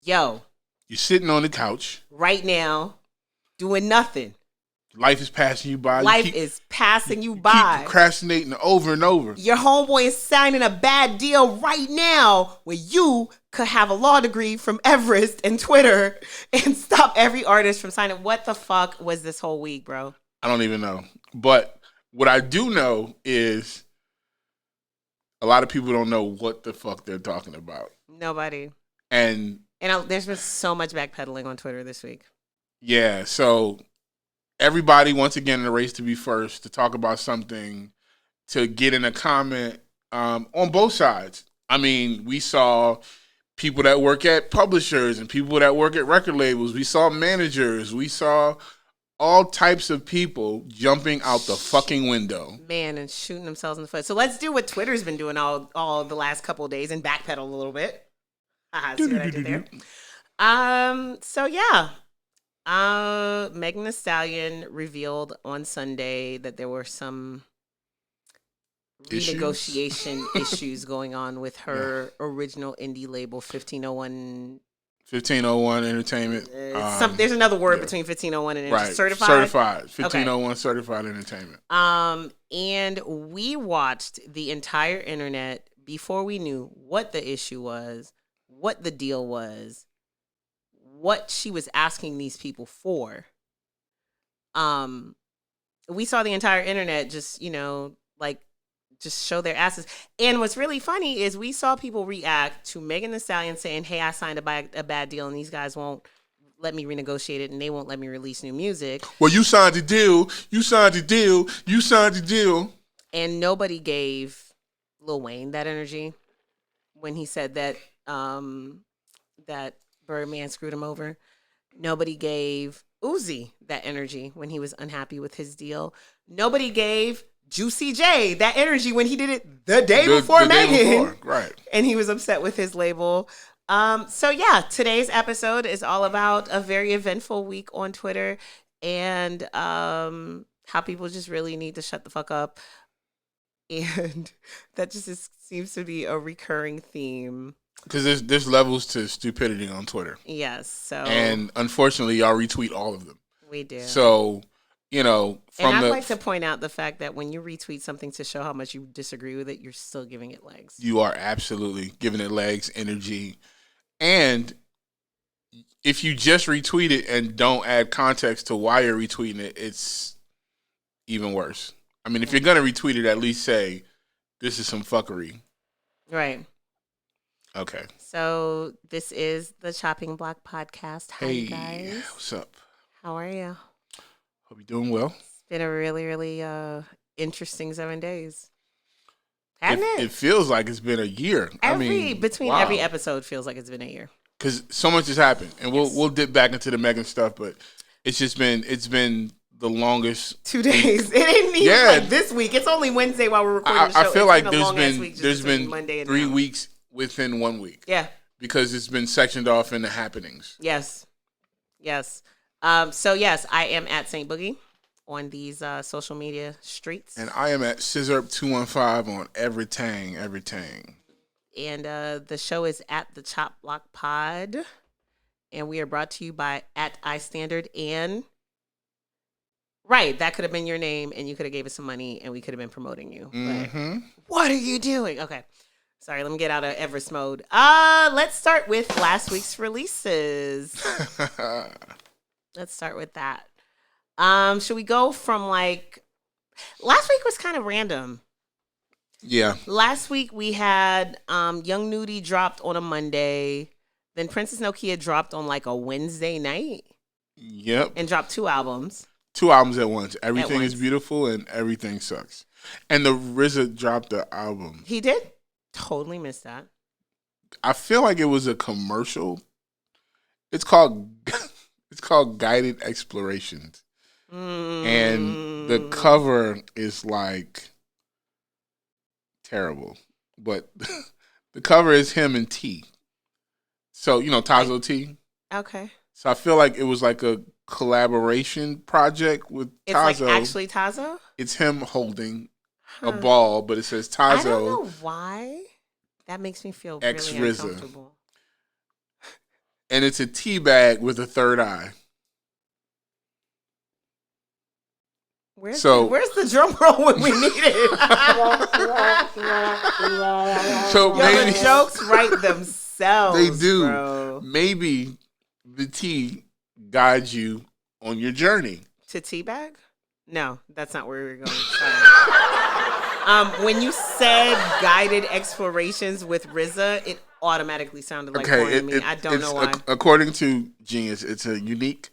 Yo. You're sitting on the couch. Right now, doing nothing. Life is passing you by. Life is passing you by. Keep procrastinating over and over. Your homeboy is signing a bad deal right now where you could have a law degree from Everest and Twitter and stop every artist from signing. What the fuck was this whole week, bro? I don't even know. But what I do know is a lot of people don't know what the fuck they're talking about. Nobody. And there's been so much backpedaling on Twitter this week. Yeah, so everybody, once again, in the race to be first, to talk about something, to get in a comment on both sides. I mean, we saw people that work at publishers and people that work at record labels. We saw managers. We saw all types of people jumping out the fucking window. Man, and shooting themselves in the foot. So let's do what Twitter's been doing all the last couple of days and backpedal a little bit. See what I did there? So yeah. Megan Thee Stallion revealed on Sunday that there were some renegotiation issues going on with her original indie label, 1501 Entertainment. There's another word between 1501 and right. Certified. 1501 okay. Certified Entertainment. And we watched the entire internet before we knew what the issue was, what the deal was, what she was asking these people for. We saw the entire internet just show their asses. And what's really funny is we saw people react to Megan Thee Stallion saying, hey, I signed a bad deal and these guys won't let me renegotiate it and they won't let me release new music. Well, you signed the deal. You signed the deal. You signed the deal. And nobody gave Lil Wayne that energy when he said that that Birdman screwed him over. Nobody gave Uzi that energy when he was unhappy with his deal. Nobody gave Juicy J that energy when he did it the day before Megan. Right. And he was upset with his label. So yeah, today's episode is all about a very eventful week on Twitter and how people just really need to shut the fuck up. And that seems to be a recurring theme. Because there's levels to stupidity on Twitter. Yes. So and unfortunately, y'all retweet all of them. We do. So, and I'd like to point out the fact that when you retweet something to show how much you disagree with it, you're still giving it legs. You are absolutely giving it legs, energy. And if you just retweet it and don't add context to why you're retweeting it, it's even worse. I mean, if you're going to retweet it, at least say, this is some fuckery. Right. Okay. So this is the Chopping Block Podcast. Hi, hey, guys. What's up? How are you? Hope you're doing well. It's been a really, really interesting 7 days. Hasn't it? It feels like it's been a year. Every episode feels like it's been a year. Because so much has happened. And we'll dip back into the Megan stuff, but it's been the longest 2 days. It ain't even like this week. It's only Wednesday while we're recording the show. I feel like there's been Monday 3 weeks within 1 week. Yeah. Because it's been sectioned off into happenings. Yes. So yes, I am at St. Boogie on these social media streets. And I am at Scissorp215 on everything. And the show is at the Chop Block Pod. And we are brought to you by at iStandard and right, that could have been your name and you could have gave us some money and we could have been promoting you. Mm-hmm. But what are you doing? Okay. Sorry, let me get out of Everest mode. Let's start with last week's releases. Let's start with that. Should we go from last week was kind of random. Yeah. Last week we had Young Nudie dropped on a Monday. Then Princess Nokia dropped on a Wednesday night. Yep. And dropped 2 albums. 2 albums at once. Everything is Beautiful and Everything Sucks. And the RZA dropped the album. He did? Totally missed that. I feel like it was a commercial. It's called Guided Explorations. And the cover is terrible. But the cover is him and T. So, Tazo T. Okay. So I feel like it was a collaboration project with Tazo. It's actually Tazo? It's him holding a ball, but it says Tazo. I don't know why. That makes me feel really uncomfortable. and it's a tea bag with a third eye. Where's the drum roll when we need it? So maybe the jokes write themselves. They do. Bro. Maybe the tea guides you on your journey. To teabag? No, that's not where we're going. When you said guided explorations with RZA, it automatically sounded like porn to me. I don't know why. According to Genius, it's a unique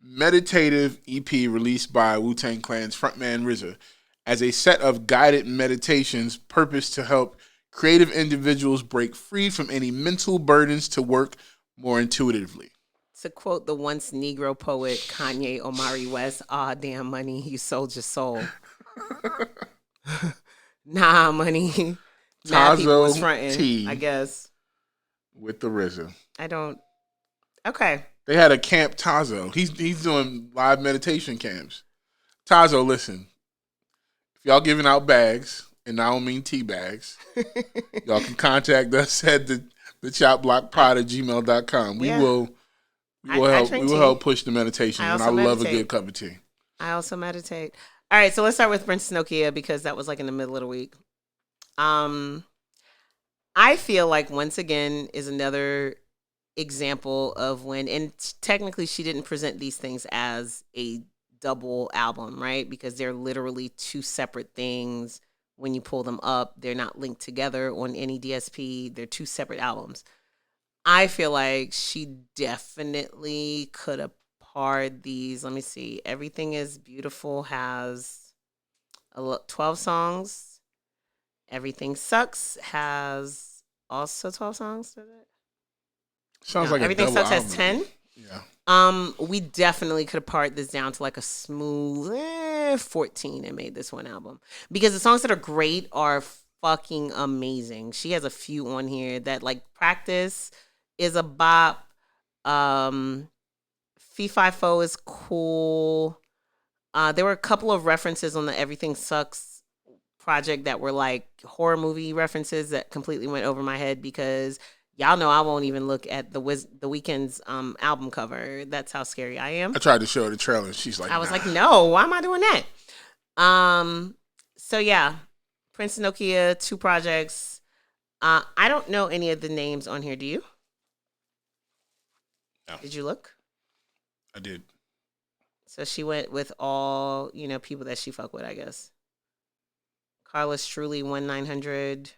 meditative EP released by Wu-Tang Clan's frontman RZA as a set of guided meditations purposed to help creative individuals break free from any mental burdens to work more intuitively. To quote the once Negro poet Kanye Omari West, "Ah, damn money, you sold your soul." Nah, money. Mad people was fronting, I guess. With the RZA. I don't. Okay. They had a Camp Tazo. He's doing live meditation camps. Tazo, listen. If y'all giving out bags, and I don't mean tea bags, y'all can contact us at the chopblockpod@gmail.com. We will help push the meditation, and I love a good cup of tea. I also meditate. All right, so let's start with Princess Nokia because that was like in the middle of the week. I feel like once again is another example of when, and technically she didn't present these things as a double album, right? Because they're literally two separate things. When you pull them up, they're not linked together on any DSP. They're two separate albums. I feel like she definitely could have parred these. Let me see. Everything is Beautiful has 12 songs. Everything Sucks has also 12 sons, does it? Sounds like Everything Sucks album. has 10. Yeah. We definitely could have parred this down to like a smooth 14 and made this one album. Because the songs that are great are fucking amazing. She has a few on here that like Practice is a bop. Fee Fi Fo is cool. There were a couple of references on the Everything Sucks project that were like horror movie references that completely went over my head because y'all know I won't even look at the Weeknd's album cover. That's how scary I am. I tried to show her the trailer. She's like, I was like, no, why am I doing that? So yeah, Princess Nokia, 2 projects. I don't know any of the names on here. Do you? No. Did you look? I did. So she went with all, people that she fuck with, I guess. Carlos Struley, 1-900.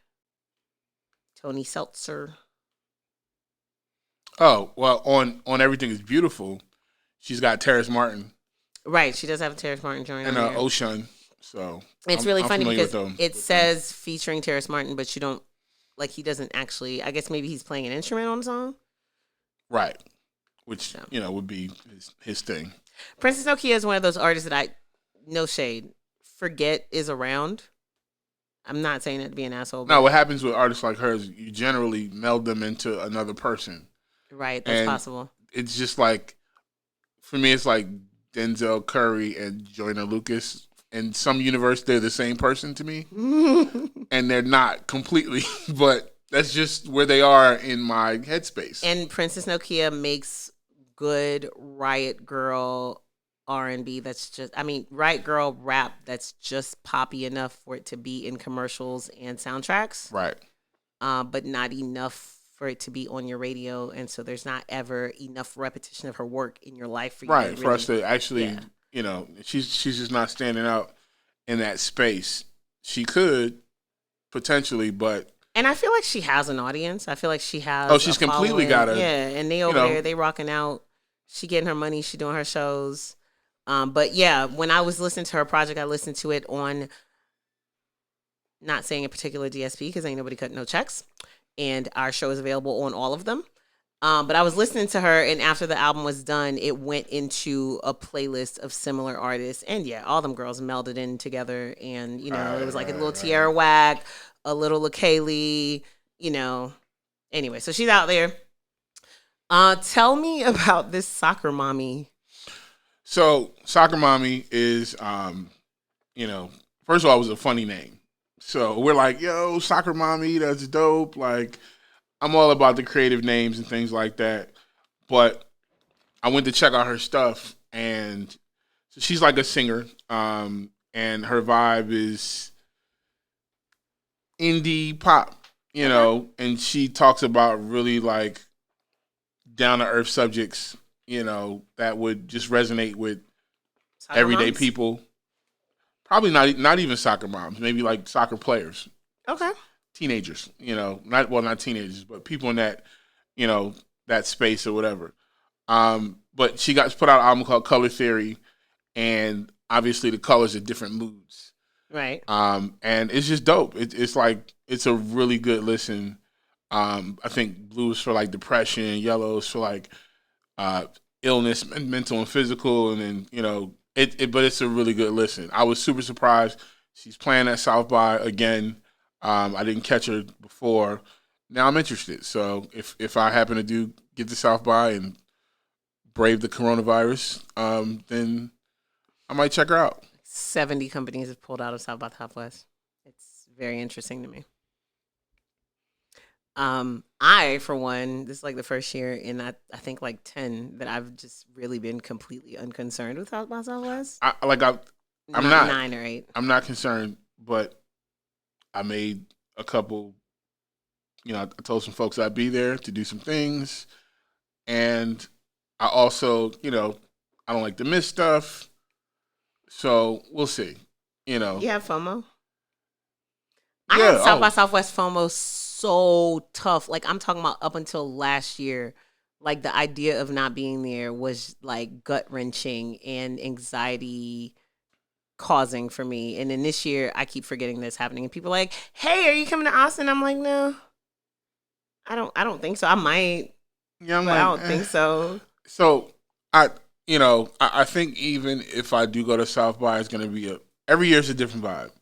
Tony Seltzer. Oh, well, on Everything is Beautiful, she's got Terrace Martin. Right, she does have a Terrace Martin joint and on there. Ocean. So it's really funny because it says featuring Terrace Martin, but you don't, like, he doesn't actually, I guess maybe he's playing an instrument on the song. Right. Which, would be his thing. Princess Nokia is one of those artists that no shade, forget is around. I'm not saying that to be an asshole. No, what happens with artists like her is you generally meld them into another person. Right, that's possible. It's just like, for me, it's like Denzel Curry and Joyner Lucas. In some universe, they're the same person to me. And they're not completely, but that's just where they are in my headspace. And Princess Nokia makes good Riot Girl R&B that's just, Riot Girl rap that's just poppy enough for it to be in commercials and soundtracks. Right. But not enough for it to be on your radio. And so there's not ever enough repetition of her work in your life for you to for us to actually, she's just not standing out in that space. She could potentially, but. And I feel like she has an audience. I feel like she has. Oh, she's completely got a. Yeah, and they over there, they rocking out. She getting her money. She doing her shows. But yeah, when I was listening to her project, I listened to it on, not saying a particular DSP because ain't nobody cutting no checks. And our show is available on all of them. But I was listening to her, and after the album was done, it went into a playlist of similar artists. And yeah, all them girls melded in together. And, it was like a little Tierra Whack, a little LaKaylee, Anyway, so she's out there. Tell me about this Soccer Mommy. So, Soccer Mommy is, first of all, it was a funny name. So, we're like, yo, Soccer Mommy, that's dope. Like, I'm all about the creative names and things like that. But I went to check out her stuff, and so she's like a singer, and her vibe is indie pop, and she talks about really like down to earth subjects, that would just resonate with Soccer everyday moms? people. Probably not even soccer moms, maybe like soccer players, Okay. teenagers, not teenagers, but people in that, that space or whatever. But she got put out an album called Color Theory, and obviously the colors are different moods. Right. And it's just dope. It's like it's a really good listen. I think blue is for like depression, yellow is for like illness, mental and physical, and then but it's a really good listen. I was super surprised. She's playing at South by again. I didn't catch her before. Now I'm interested. So if I happen to get to South by and brave the coronavirus, then I might check her out. 70 companies have pulled out of South by Southwest. It's very interesting to me. I, for one, this is like the first year in I think like 10 that I've just really been completely unconcerned with South by Southwest. I'm not 9 or 8. I'm not concerned, but I made a couple. I told some folks I'd be there to do some things, and I also, I don't like to miss stuff. So we'll see. You have FOMO? I had South by Southwest FOMO so tough. Like, I'm talking about up until last year. Like, the idea of not being there was like gut wrenching and anxiety causing for me. And then this year, I keep forgetting this happening. And people are like, "Hey, are you coming to Austin?" I'm like, "No, I don't think so. I might. Yeah, I don't think so." So I think even if I do go to South by, it's going to be every year is a different vibe,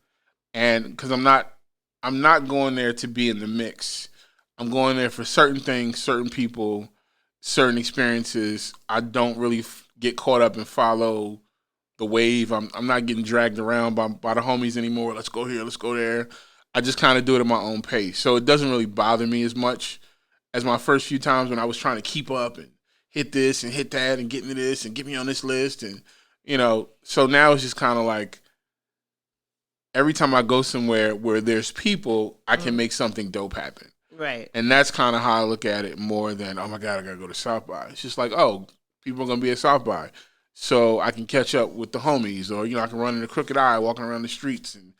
and because I'm not going there to be in the mix. I'm going there for certain things, certain people, certain experiences. I don't really get caught up and follow the wave. I'm not getting dragged around by the homies anymore. Let's go here, let's go there. I just kind of do it at my own pace, so it doesn't really bother me as much as my first few times when I was trying to keep up and hit this and hit that and get into this and get me on this list. And, so now it's just kind of like every time I go somewhere where there's people, I can make something dope happen. Right. And that's kind of how I look at it more than, oh my God, I got to go to South by. It's just like, oh, people are going to be at South by. So I can catch up with the homies, or, I can run in a crooked eye walking around the streets and,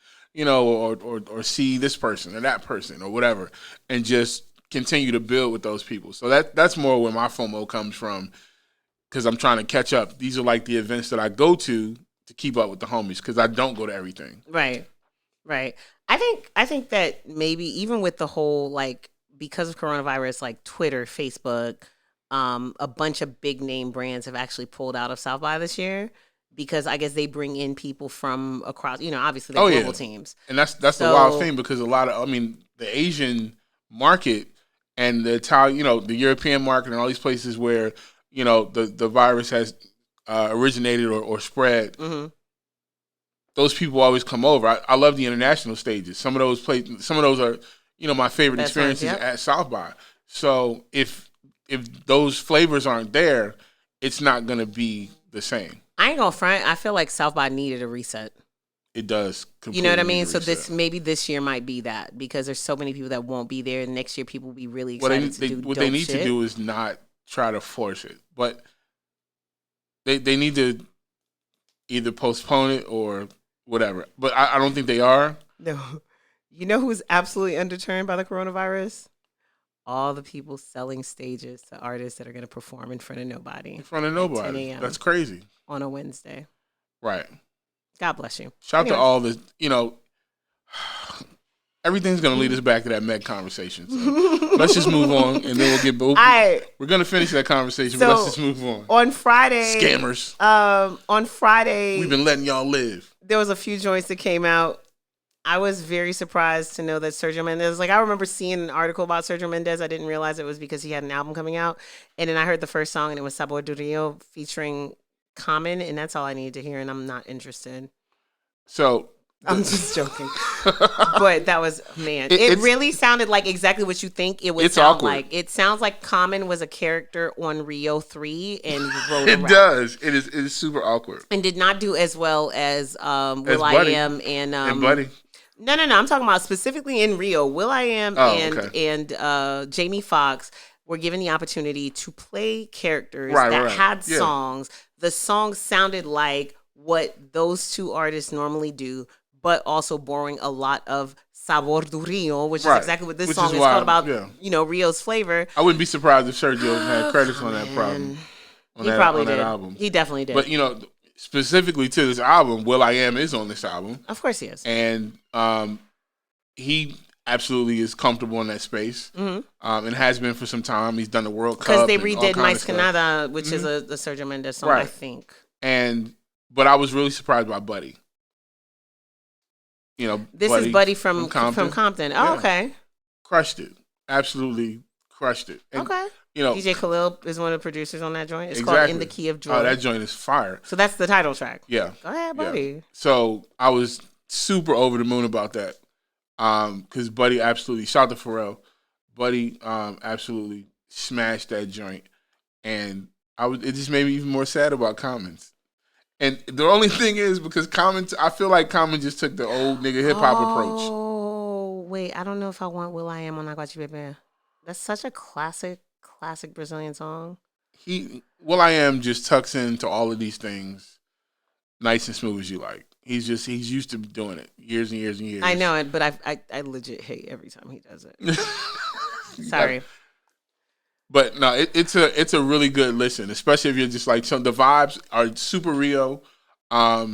or see this person or that person or whatever, and just continue to build with those people. So that's more where my FOMO comes from, because I'm trying to catch up. These are like the events that I go to keep up with the homies, because I don't go to everything. Right. I think that maybe even with the whole, like, because of coronavirus, like Twitter, Facebook, a bunch of big name brands have actually pulled out of South by this year, because I guess they bring in people from across, obviously they're global teams. And that's the wild thing, because a lot of, the Asian market and the Italian, the European market and all these places where, the virus has originated or spread, those people always come over. I love the international stages. Some of those are, my favorite experiences at South by. So if those flavors aren't there, it's not going to be the same. I ain't gonna front. I feel like South by needed a reset. It does. You know what I mean? So this year might be that, because there's so many people that won't be there. Next year, people will be really excited to do dope shit. What they need to do is not try to force it, but they need to either postpone it or whatever. But I don't think they are. No. You know who's absolutely undeterred by the coronavirus? All the people selling stages to artists that are going to perform in front of nobody. In front of nobody. That's crazy. On a Wednesday. Right. God bless you. Shout out to all the, everything's going to lead us back to that Meg conversation. So let's just move on, and then we'll get both. We're going to finish that conversation, but let's just move on. On Friday. Scammers. On Friday. We've been letting y'all live. There was a few joints that came out. I was very surprised to know that Sergio Mendes, I remember seeing an article about Sergio Mendes. I didn't realize it was because he had an album coming out. And then I heard the first song, and it was Sabor de Rio featuring Common, and that's all I needed to hear, and I'm not interested. So I'm just joking. But that was, man, it really sounded like exactly what you think it would sound awkward. like. It sounds like Common was a character on Rio 3 and wrote It does. It is super awkward. And did not do as well as Will I Buddy. Am and Buddy. No. I'm talking about specifically in Rio. Will I Am and Jamie Foxx were given the opportunity to play characters that had songs. The songs sounded like what those two artists normally do, but also borrowing a lot of Sabor do Rio, which is exactly what this song is called about, Rio's flavor. I wouldn't be surprised if Sergio had credits on that problem. He probably did. Album. He definitely did. But, specifically to this album, Will I Am is on this album. Of course he is. And he absolutely is comfortable in that space, and has been for some time. He's done the World Cup. Because they redid Mais Que Nada, which is a Sergio Mendes song, I think. But I was really surprised by Buddy. This Buddy is Buddy from Compton. Oh, okay. Crushed it. Absolutely crushed it. And, okay. DJ Khalil is one of the producers on that joint. It's called In the Key of Joy. Oh, that joint is fire. So that's the title track. Yeah. Go ahead, Buddy. Yeah. So I was super over the moon about that. Because Buddy absolutely, shout out to Pharrell. Buddy absolutely smashed that joint. And it just made me even more sad about Commons. And the only thing is, because I feel like Common just took the old nigga hip hop approach. Oh, wait, I don't know if I want Will I Am on Agua Baby. That's such a classic Brazilian song. Will I Am just tucks into all of these things nice and smooth as you like. He's used to doing it years and years and years. I know it, but I legit hate every time he does it. Sorry. But no, it's a really good listen, especially if you're just like, the vibes are super Rio. I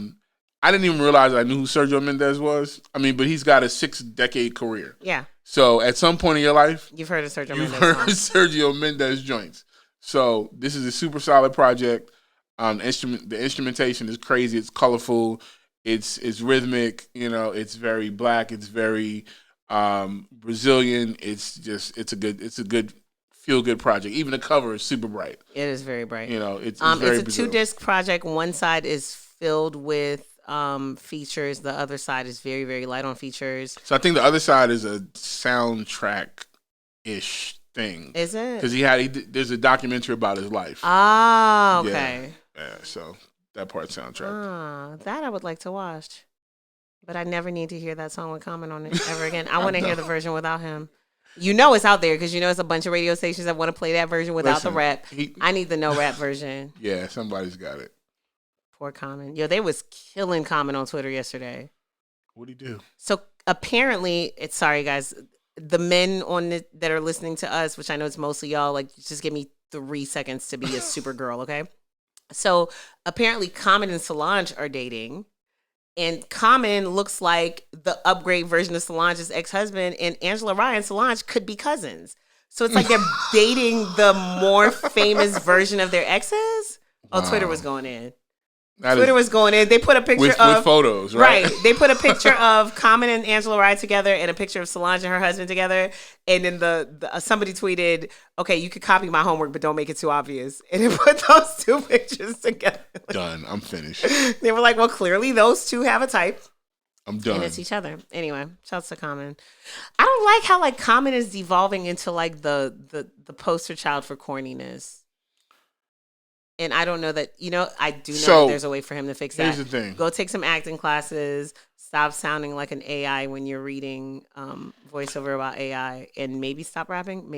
didn't even realize I knew who Sergio Mendes was. I mean, but he's got a 6-decade career. Yeah. So at some point in your life, you've heard of Sergio Mendes. You've heard Sergio Mendes joints. So this is a super solid project. The instrumentation is crazy. It's colorful. It's rhythmic. It's very black. It's very Brazilian. It's a good feel good project. Even the cover is super bright. It is very bright. It's very it's a 2-disc project. One side is filled with features. The other side is very, very light on features. So I think the other side is a soundtrack-ish thing. Is it? Because there's a documentary about his life. Ah, okay. Yeah, so that part soundtrack. That I would like to watch. But I never need to hear that song with Common on it ever again. I want to hear the version without him. It's out there because it's a bunch of radio stations that want to play that version without the rap. I need the no rap version. Yeah, somebody's got it. Poor Common. They was killing Common on Twitter yesterday. What'd he do? So apparently, sorry guys, the men that are listening to us, which I know it's mostly y'all, like, just give me 3 seconds to be a super girl, okay? So apparently Common and Solange are dating. And Common looks like the upgrade version of Solange's ex-husband, and Angela Rye and Solange could be cousins. So it's like they're dating the more famous version of their exes. Wow. Oh, Twitter was going in. Twitter was going in. They put a picture with photos, right? Right. They put a picture of Common and Angela Rye together and a picture of Solange and her husband together. And then somebody tweeted, "Okay, you could copy my homework, but don't make it too obvious." And it put those two pictures together. Done. I'm finished. They were like, "Well, clearly those two have a type." I'm done. And it's each other. Anyway, shouts to Common. I don't like how Common is devolving into the poster child for corniness. And I don't know that, I do know that there's a way for him to fix that. Here's the thing. Go take some acting classes. Stop sounding like an AI when you're reading voiceover about AI. And maybe stop rapping.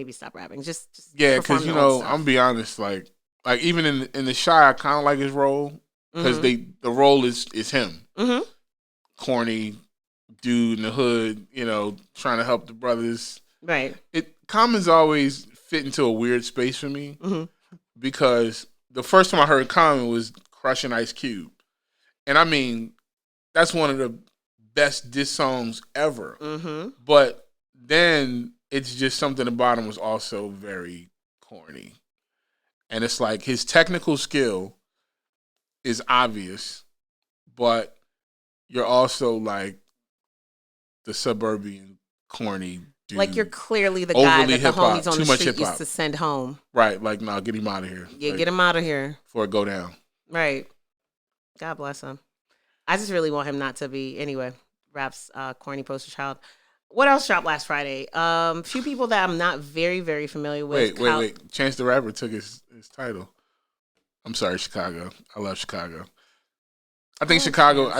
Just yeah, because, I'm going to be honest, like even in The Shy, I kind of like his role. Because the role is him. Mm-hmm. Corny dude in the hood, trying to help the brothers. Right. Common's always fit into a weird space for me. Mm-hmm. Because the first time I heard Common was Crushing Ice Cube. And I mean, that's one of the best diss songs ever. Mm-hmm. But then it's just something about him was also very corny. And it's like his technical skill is obvious, but you're also like the suburban corny dude. Like you're clearly the guy that the hip-hop, homies on the street used to send home. Right. Like, no, get him out of here. Yeah, get him out of here. Before it go down. Right. God bless him. I just really want him not to be. Anyway, Rap's corny poster child. What else dropped last Friday? Few people that I'm not very, very familiar with. Wait. Chance the Rapper took his title. I'm sorry, Chicago. I love Chicago. I think Chicago.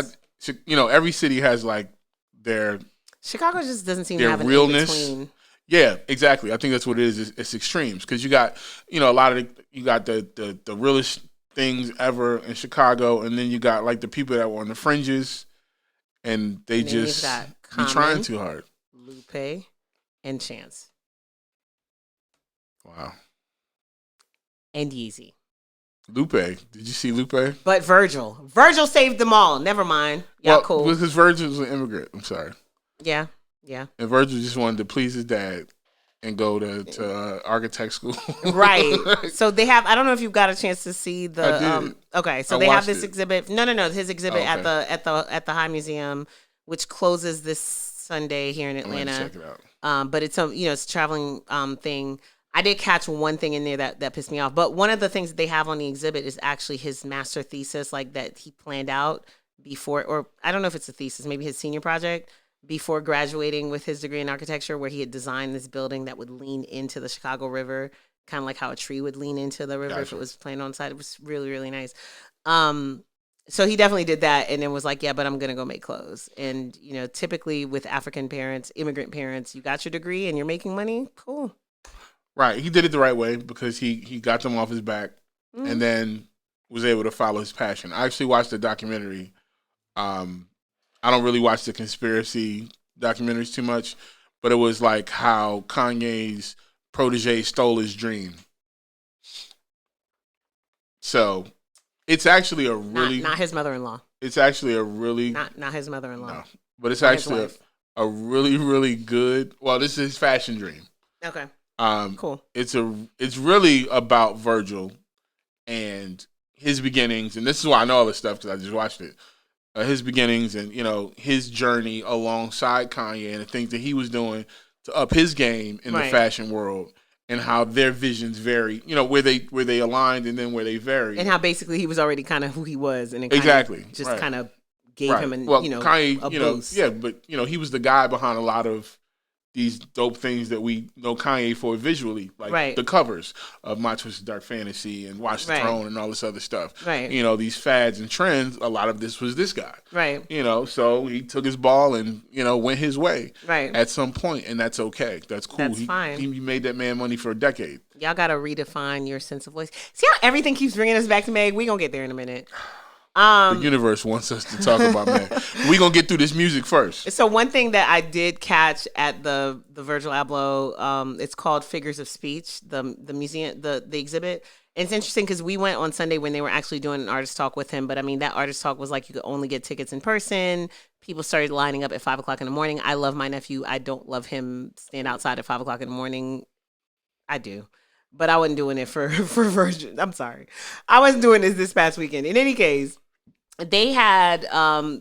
Every city has like their Chicago just doesn't seem to have an realness. in-between. Yeah, exactly. I think that's what it is. It's extremes because you got a lot of you got the realest things ever in Chicago, and then you got like the people that were on the fringes, and they just be trying too hard. Lupe and Chance. Wow. And Yeezy. Lupe. Did you see Lupe? But Virgil saved them all. Never mind. Y'all cool. Because Virgil was an immigrant. I'm sorry. Yeah. And Virgil just wanted to please his dad and go to architect school. Right. So they have. I don't know if you've got a chance to see the. I did. Okay. So they have this exhibit. No. His exhibit at the High Museum, which closes this Sunday here in Atlanta. Check it out. But it's it's a traveling thing. I did catch one thing in there that pissed me off. But one of the things that they have on the exhibit is actually his master thesis, like that he planned out before, or I don't know if it's a thesis, maybe his senior project before graduating with his degree in architecture, where he had designed this building that would lean into the Chicago River, kind of like how a tree would lean into the river if it was planted on site. It was really, really nice. So he definitely did that and then was like, yeah, but I'm going to go make clothes. And, typically with African parents, immigrant parents, you got your degree and you're making money. Cool. Right. He did it the right way because he got them off his back and then was able to follow his passion. I actually watched the documentary. I don't really watch the conspiracy documentaries too much, but it was like how Kanye's protege stole his dream. So it's actually a really... Not his mother-in-law. It's actually a really... Not his mother-in-law. No, but it's actually a really, really good... Well, this is his fashion dream. Okay. Cool. It's really about Virgil and his beginnings, and this is why I know all this stuff because I just watched it. His beginnings and his journey alongside Kanye and the things that he was doing to up his game in the fashion world, and how their visions vary. Where they aligned and then where they vary, and how basically he was already kind of who he was, and it kind of gave him Kanye, a boost. Yeah, but he was the guy behind a lot of these dope things that we know Kanye for visually, like the covers of My Twisted Dark Fantasy and Watch the Throne and all this other stuff. Right. These fads and trends, a lot of this was this guy. Right. So he took his ball and, went his way at some point, and that's okay. That's cool. That's fine. He made that man money for a decade. Y'all got to redefine your sense of voice. See how everything keeps bringing us back to Meg? We going to get there in a minute. The universe wants us to talk about Meg. We're going to get through this music first. So one thing that I did catch at the Virgil Abloh, it's called Figures of Speech, the museum, the exhibit. And it's interesting because we went on Sunday when they were actually doing an artist talk with him. But I mean, that artist talk was like you could only get tickets in person. People started lining up at 5 o'clock in the morning. I love my nephew. I don't love him stand outside at 5 o'clock in the morning. I do. But I wasn't doing it for Virgil. I'm sorry. I wasn't doing this past weekend. In any case, they had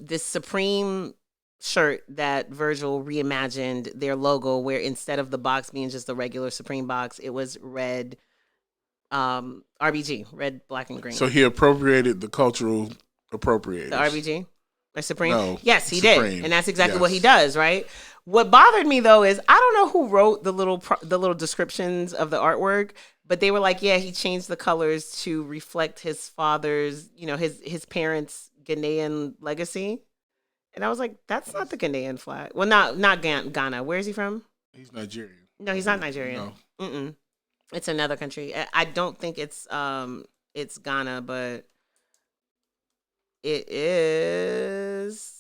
this Supreme shirt that Virgil reimagined their logo, where instead of the box being just the regular Supreme box, it was red, RBG, red, black, and green. So he appropriated the cultural appropriators. The RBG? Or Supreme? No, yes, he Supreme. did. And that's exactly what he does, right? What bothered me, though, is I don't know who wrote the little descriptions of the artwork, but they were like, yeah, he changed the colors to reflect his father's, his parents' Ghanaian legacy. And I was like, that's not the Ghanaian flag. Well, not Ghana. Where is he from? He's Nigerian. No, he's not Nigerian. No. Mm-mm. It's another country. I don't think it's Ghana, but it is.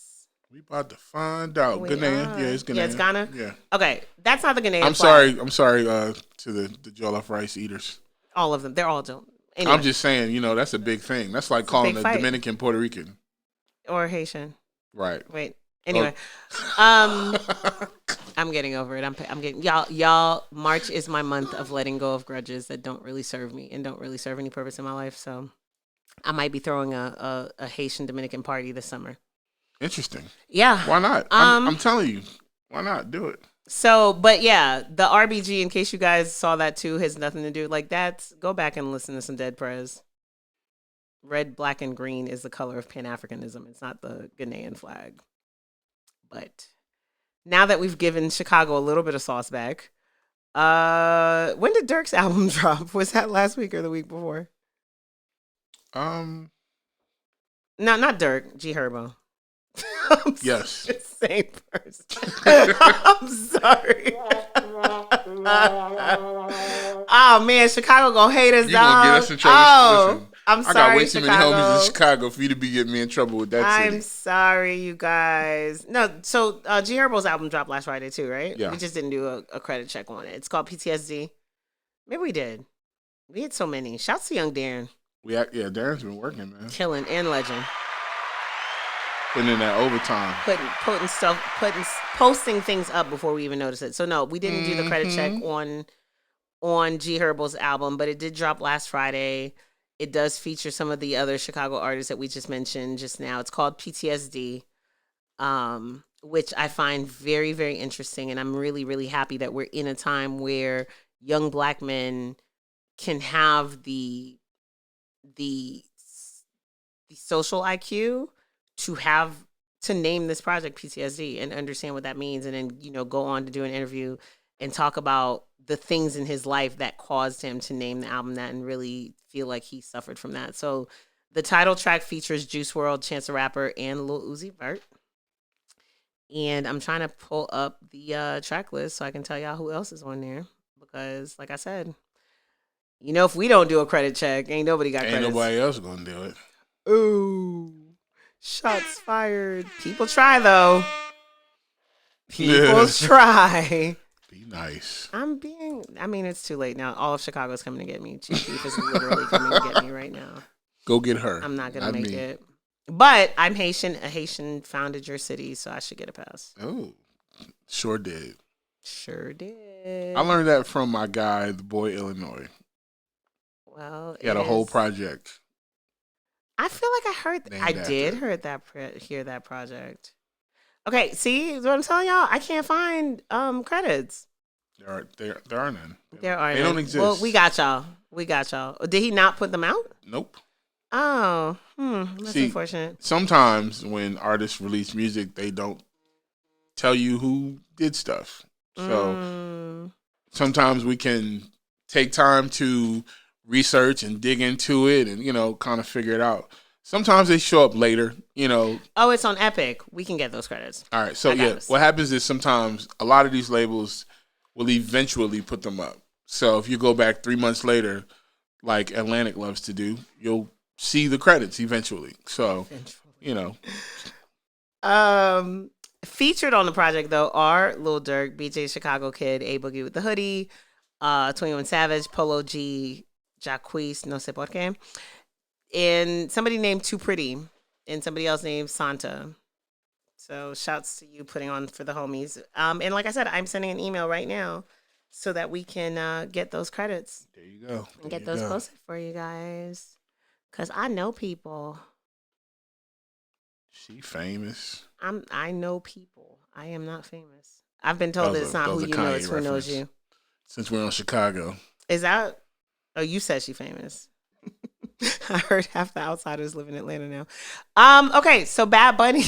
We about to find out. Ghanaian. Yeah, it's Ghanaian. Yeah, it's Ghana? Yeah. Okay. That's not the Ghanaian flag. I'm sorry to the jollof rice eaters. All of them. They're all don't. Anyway. I'm just saying, that's a big thing. That's like calling a Dominican Puerto Rican. Or Haitian. Right. Wait. Anyway. I'm getting over it. I'm getting y'all March is my month of letting go of grudges that don't really serve me and don't really serve any purpose in my life. So I might be throwing a Haitian Dominican party this summer. Interesting. Yeah. Why not? I'm telling you. Why not? Do it. So, but yeah, the RBG, in case you guys saw that too, has nothing to do. Like go back and listen to some Dead Prez. Red, black, and green is the color of Pan-Africanism. It's not the Ghanaian flag. But now that we've given Chicago a little bit of sauce back, when did Dirk's album drop? Was that last week or the week before? No, not Dirk. G Herbo. Yes. Same person. I'm sorry. Oh man, Chicago gonna hate us. You gonna get us in trouble? Listen, I'm sorry, I got way too Chicago. many homies in Chicago for you to be getting me in trouble with that city. I'm sorry, you guys. No, so G Herbo's album dropped last Friday too, right? Yeah. We just didn't do a credit check on it. It's called PTSD. Maybe we did. We had so many. Shouts to Young Darren. Darren's been working, man. Killing and legend. Putting in that overtime. Posting things up before we even notice it. So no, we didn't do the credit check on G Herbo's album, but it did drop last Friday. It does feature some of the other Chicago artists that we just mentioned just now. It's called PTSD, which I find very, very interesting, and I'm really, really happy that we're in a time where young Black men can have the social IQ to name this project PTSD and understand what that means, and then go on to do an interview and talk about the things in his life that caused him to name the album that, and really feel like he suffered from that. So the title track features Juice WRLD, Chance the Rapper, and Lil Uzi Vert. And I'm trying to pull up the track list so I can tell y'all who else is on there, because like I said, if we don't do a credit check, ain't nobody got credits. Ain't nobody else gonna do it. Ooh. Shots fired. People try, though. People try. Be nice. It's too late now. All of Chicago's coming to get me. Chief Keef is literally coming to get me right now. Go get her. I'm not going to make it. But I'm Haitian. A Haitian founded your city, so I should get a pass. Oh, sure did. Sure did. I learned that from my guy, the boy Illinois. Well, he had a whole project. I feel like hear that project. Okay, see what I'm telling y'all? I can't find credits. There are none. They don't exist. Well, we got y'all. Did he not put them out? Nope. Oh, that's unfortunate. Sometimes when artists release music, they don't tell you who did stuff. So sometimes we can take time to research and dig into it and, kind of figure it out. Sometimes they show up later, Oh, it's on Epic. We can get those credits. All right. So, what happens is sometimes a lot of these labels will eventually put them up. So, if you go back 3 months later, like Atlantic loves to do, you'll see the credits eventually. So, Featured on the project, though, are Lil Durk, BJ Chicago Kid, A Boogie with the Hoodie, 21 Savage, Polo G, Jacquees, no sé por qué, and somebody named Too Pretty, and somebody else named Santa. So shouts to you putting on for the homies. And like I said, I'm sending an email right now so that we can get those credits. There you go. And get those posted for you guys. Because I know people. She famous. I know people. I am not famous. I've been told that it's not who you know, it's who knows you. Since we're on Chicago. Is that... Oh, you said she famous. I heard half the outsiders live in Atlanta now. Okay, so Bad Bunny.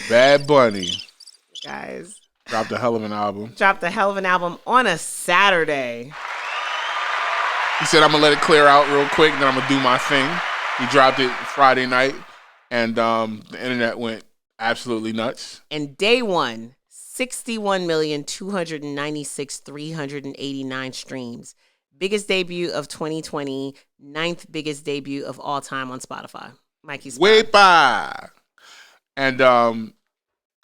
Bad Bunny. Guys. Dropped a hell of an album. On a Saturday. He said, I'm going to let it clear out real quick, then I'm going to do my thing. He dropped it Friday night, and the internet went absolutely nuts. And day one, 61,296,389 streams. Biggest debut of 2020, 9th biggest debut of all time on Spotify. Mikey's Wepa. And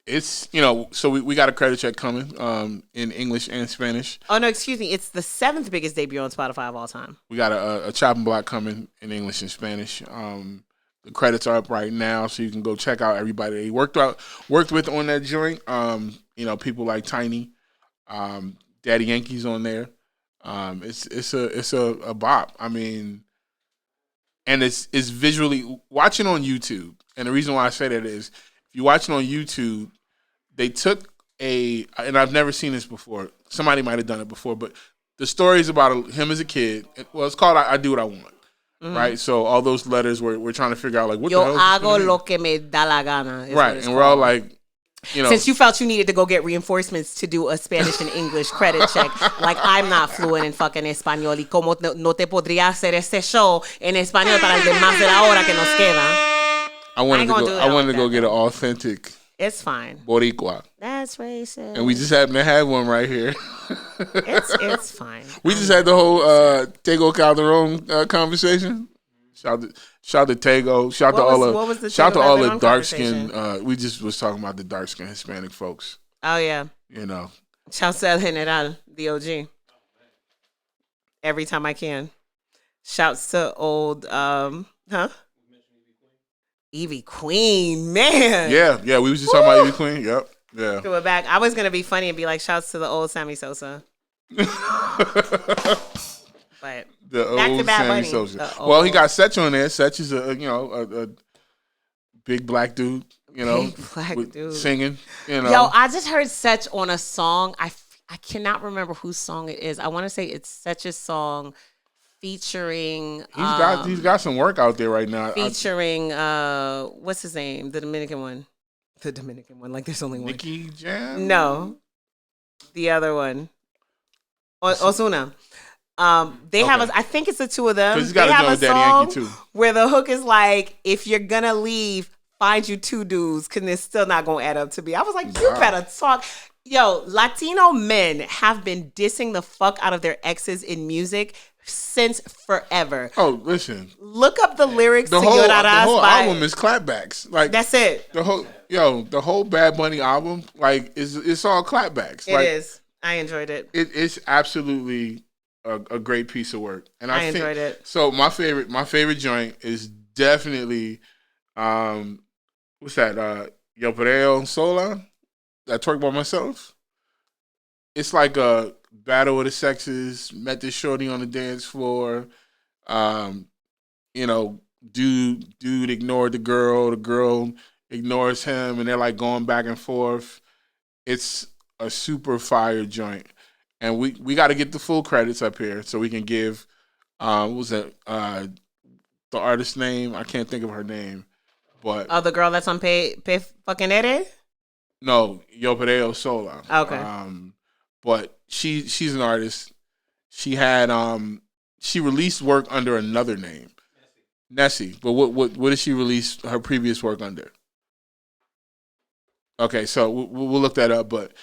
it's, so we got a credit check coming in English and Spanish. Oh, no, excuse me. It's the 7th biggest debut on Spotify of all time. We got a chopping block coming in English and Spanish. The credits are up right now, so you can go check out everybody that he worked with on that joint. People like Tiny, Daddy Yankee's on there. It's a bop. I mean, and it's visually watching on YouTube. And the reason why I say that is if you watch it on YouTube, they took and I've never seen this before. Somebody might have done it before, but the story is about him as a kid. Well, it's called I Do What I Want. right? So all those letters we're trying to figure out like what Yo the hell is this hago gonna lo mean? que me da la gana. Right, and we're all like, since you felt you needed to go get reinforcements to do a Spanish and English credit check, like I'm not fluent in fucking español y como no te podría hacer este show en español para el demás de la hora que nos queda. I wanted to go get an authentic. It's fine. Boricua. That's racist. And we just happen to have one right here. It's fine. We just had the whole Tego Calderon conversation. Shout to Tego. Shout to all the dark skin. We just was talking about the dark skin Hispanic folks. Oh yeah. You know. Shout to El General, the OG. Every time I can. Shouts to old Evie Queen, man. Yeah, we was just talking about Evie Queen. Yep. Yeah. Threw it back. I was gonna be funny and be like, shouts to the old Sammy Sosa. But the back old to Bad Sammy Bunny. Sosa. Well, he got Setch on there. Setch is a big black dude, big black dude singing. Yo, I just heard Setch on a song. I cannot remember whose song it is. I want to say it's Setch's song featuring. He's got some work out there right now. Featuring what's his name? The Dominican one. Like there's only one. Nicky Jam? No, the other one. Ozuna. They have I think it's the two of them. They have a song where the hook is like, if you're gonna leave, find you two dudes, because it's still not gonna add up to me. I was like, you better talk. Yo, Latino men have been dissing the fuck out of their exes in music since forever. Oh, listen. Look up the lyrics to Llorarás. The whole album is clapbacks. Like that's it. The whole Bad Bunny album, like, it's all clapbacks. It is. I enjoyed it. It's absolutely a great piece of work, and I enjoyed it. So my favorite joint is definitely, what's that? Yo Perreo Sola. I twerk by myself. It's like a battle of the sexes. Met this shorty on the dance floor. Dude ignored the girl ignores him, and they're like going back and forth. It's a super fire joint, and we got to get the full credits up here so we can give what was that the artist's name? I can't think of her name, but the girl that's on Pe fucking Ere? No, Yo Perreo Sola. Okay. But she's an artist. She had she released work under another name, Nessie. But what did she release her previous work under? Okay, so we'll look that up. But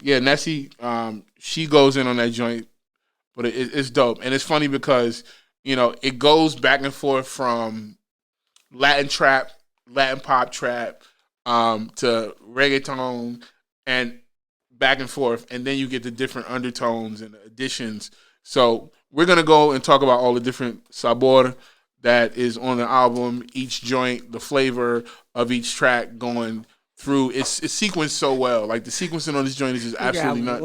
Nessie, she goes in on that joint, but it's dope, and it's funny because it goes back and forth from Latin trap, Latin pop trap, to reggaeton, and back and forth, and then you get the different undertones and additions. So we're gonna go and talk about all the different sabor that is on the album, each joint, the flavor of each track going through. It's sequenced so well. Like the sequencing on this joint is just absolutely nuts.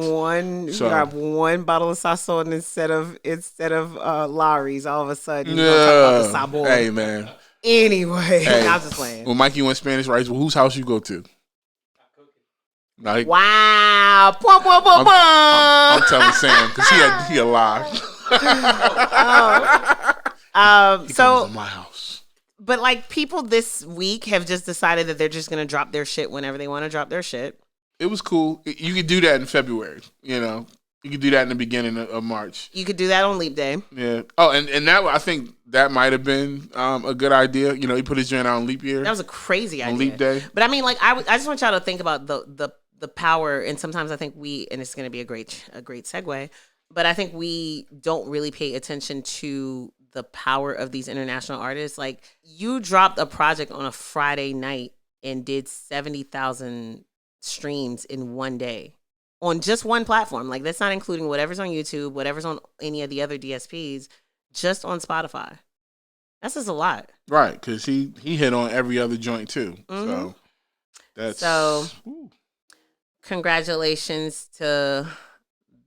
You got one bottle of Sazon instead of Lowry's. All of a sudden, you're gonna talk about the sabor. Hey man. Anyway, I'm just playing. When Mikey went Spanish rice, whose house you go to? Like, wow. I'm telling Sam because he alive. He comes to my house. But like people this week have just decided that they're just gonna drop their shit whenever they want to drop their shit. It was cool. You could do that in February. You could do that in the beginning of March. You could do that on Leap Day. Yeah. Oh, and that I think that might have been a good idea. He put his joint out on Leap Year. That was a crazy idea. On Leap Day. But I mean, like I just want y'all to think about the power, and sometimes I think and it's going to be a great segue, but I think we don't really pay attention to the power of these international artists. Like you dropped a project on a Friday night and did 70,000 streams in one day. On just one platform. Like that's not including whatever's on YouTube, whatever's on any of the other DSPs, just on Spotify. That's just a lot. Right, because he hit on every other joint too. Mm-hmm. So congratulations to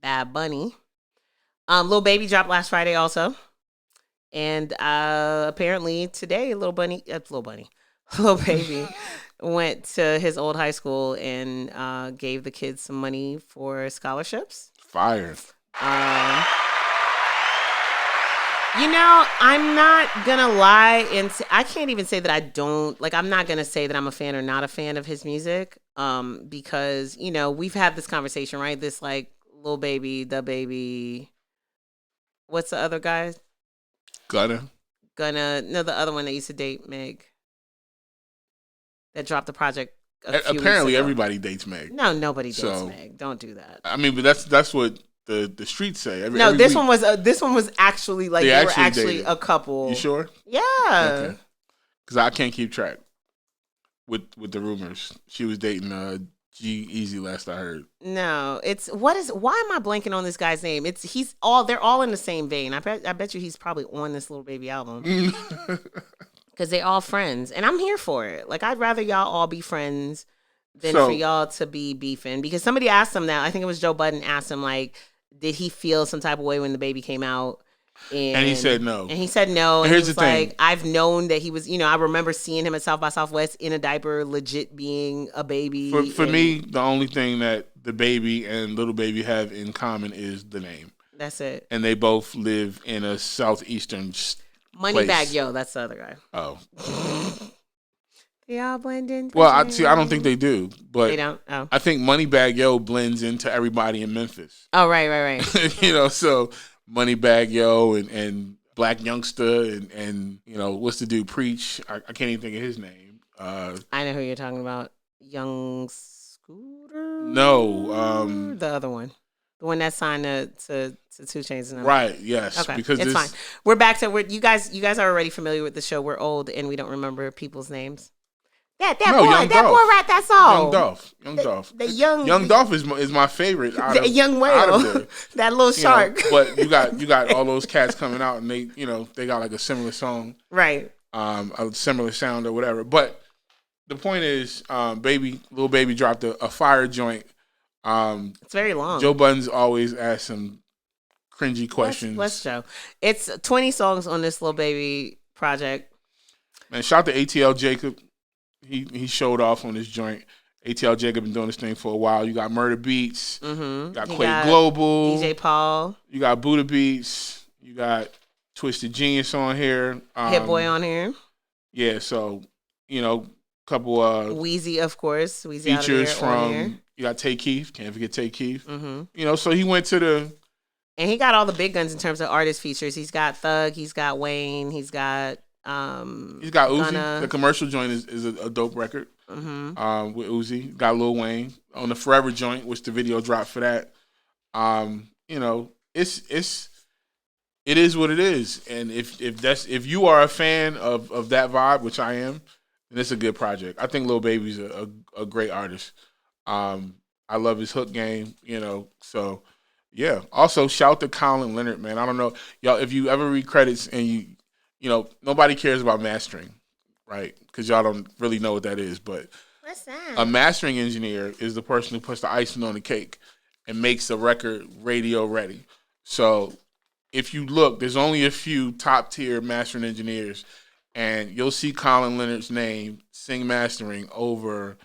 Bad Bunny. Lil Baby dropped last Friday also. And apparently today Lil Baby went to his old high school and gave the kids some money for scholarships. Fire. You know, I'm not gonna lie and I can't even say that I don't like. I'm not gonna say that I'm a fan or not a fan of his music, because you know we've had this conversation, right? This like Lil Baby, the baby. What's the other guy? No, the other one that used to date Meg that dropped the project a few Apparently, weeks ago. everybody dates Meg. No, nobody dates Meg. Don't do that. I mean, but that's what the streets say. Every this one was actually like they were actually a couple. You sure? Yeah. Okay. Because I can't keep track with the rumors. She was dating G-Eazy last I heard. No, why am I blanking on this guy's name? They're all in the same vein. I bet you he's probably on this Lil Baby album. Because they're all friends. And I'm here for it. Like, I'd rather y'all all be friends than for y'all to be beefing. Because somebody asked him that. I think it was Joe Budden asked him, like, did he feel some type of way when the baby came out? And he said no. And he said no. And here's he was the thing. like, I've known that he was, I remember seeing him at South by Southwest in a diaper, legit being a baby. For me, the only thing that the baby and Little Baby have in common is the name. That's it. And they both live in a southeastern Moneybag Yo, that's the other guy. Oh. They all blend in. Well, I don't think they do. But they don't? Oh. I think Moneybag Yo blends into everybody in Memphis. Oh, right. So Moneybag Yo and Black Youngster and what's the dude Preach? I can't even think of his name. I know who you're talking about. Young Scooter? No. The other one. The one that's signed to 2 Chainz. Right, yes. Okay, because it's fine. We're back to you guys are already familiar with the show. We're old and we don't remember people's names. That boy wrote that song. Young Dolph. The young Dolph is my favorite. The young whale. That little shark. But you got all those cats coming out and they got like a similar song. Right. A similar sound or whatever. But the point is, Lil Baby dropped a fire joint. It's very long. Joe Budden's always asked some cringy questions. Let's Joe. It's 20 songs on this Lil Baby project. Man, shout out to ATL Jacob. He showed off on this joint. ATL Jacob been doing this thing for a while. You got Murder Beats. Mm-hmm. You got Quake Global. DJ Paul. You got Buddha Beats. You got Twisted Genius on here. Hit Boy on here. Yeah, so, couple Weezy, of course. Weezy features from here. You got Tay Keith. Can't forget Tay Keith. Mm-hmm. So he went to the... And he got all the big guns in terms of artist features. He's got Thug. He's got Wayne. He's got Uzi. Gunna. The commercial joint is a dope record. Mm-hmm. With Uzi. Got Lil Wayne on the Forever joint, which the video dropped for that. It is what it is. And if you are a fan of that vibe, which I am, then it's a good project. I think Lil Baby's a great artist. I love his hook game, so yeah. Also, shout to Colin Leonard, man. I don't know, y'all, if you ever read credits and nobody cares about mastering, right? Because y'all don't really know what that is. But what's that? A mastering engineer is the person who puts the icing on the cake and makes the record radio ready. So if you look, there's only a few top tier mastering engineers, and you'll see Colin Leonard's name sing mastering over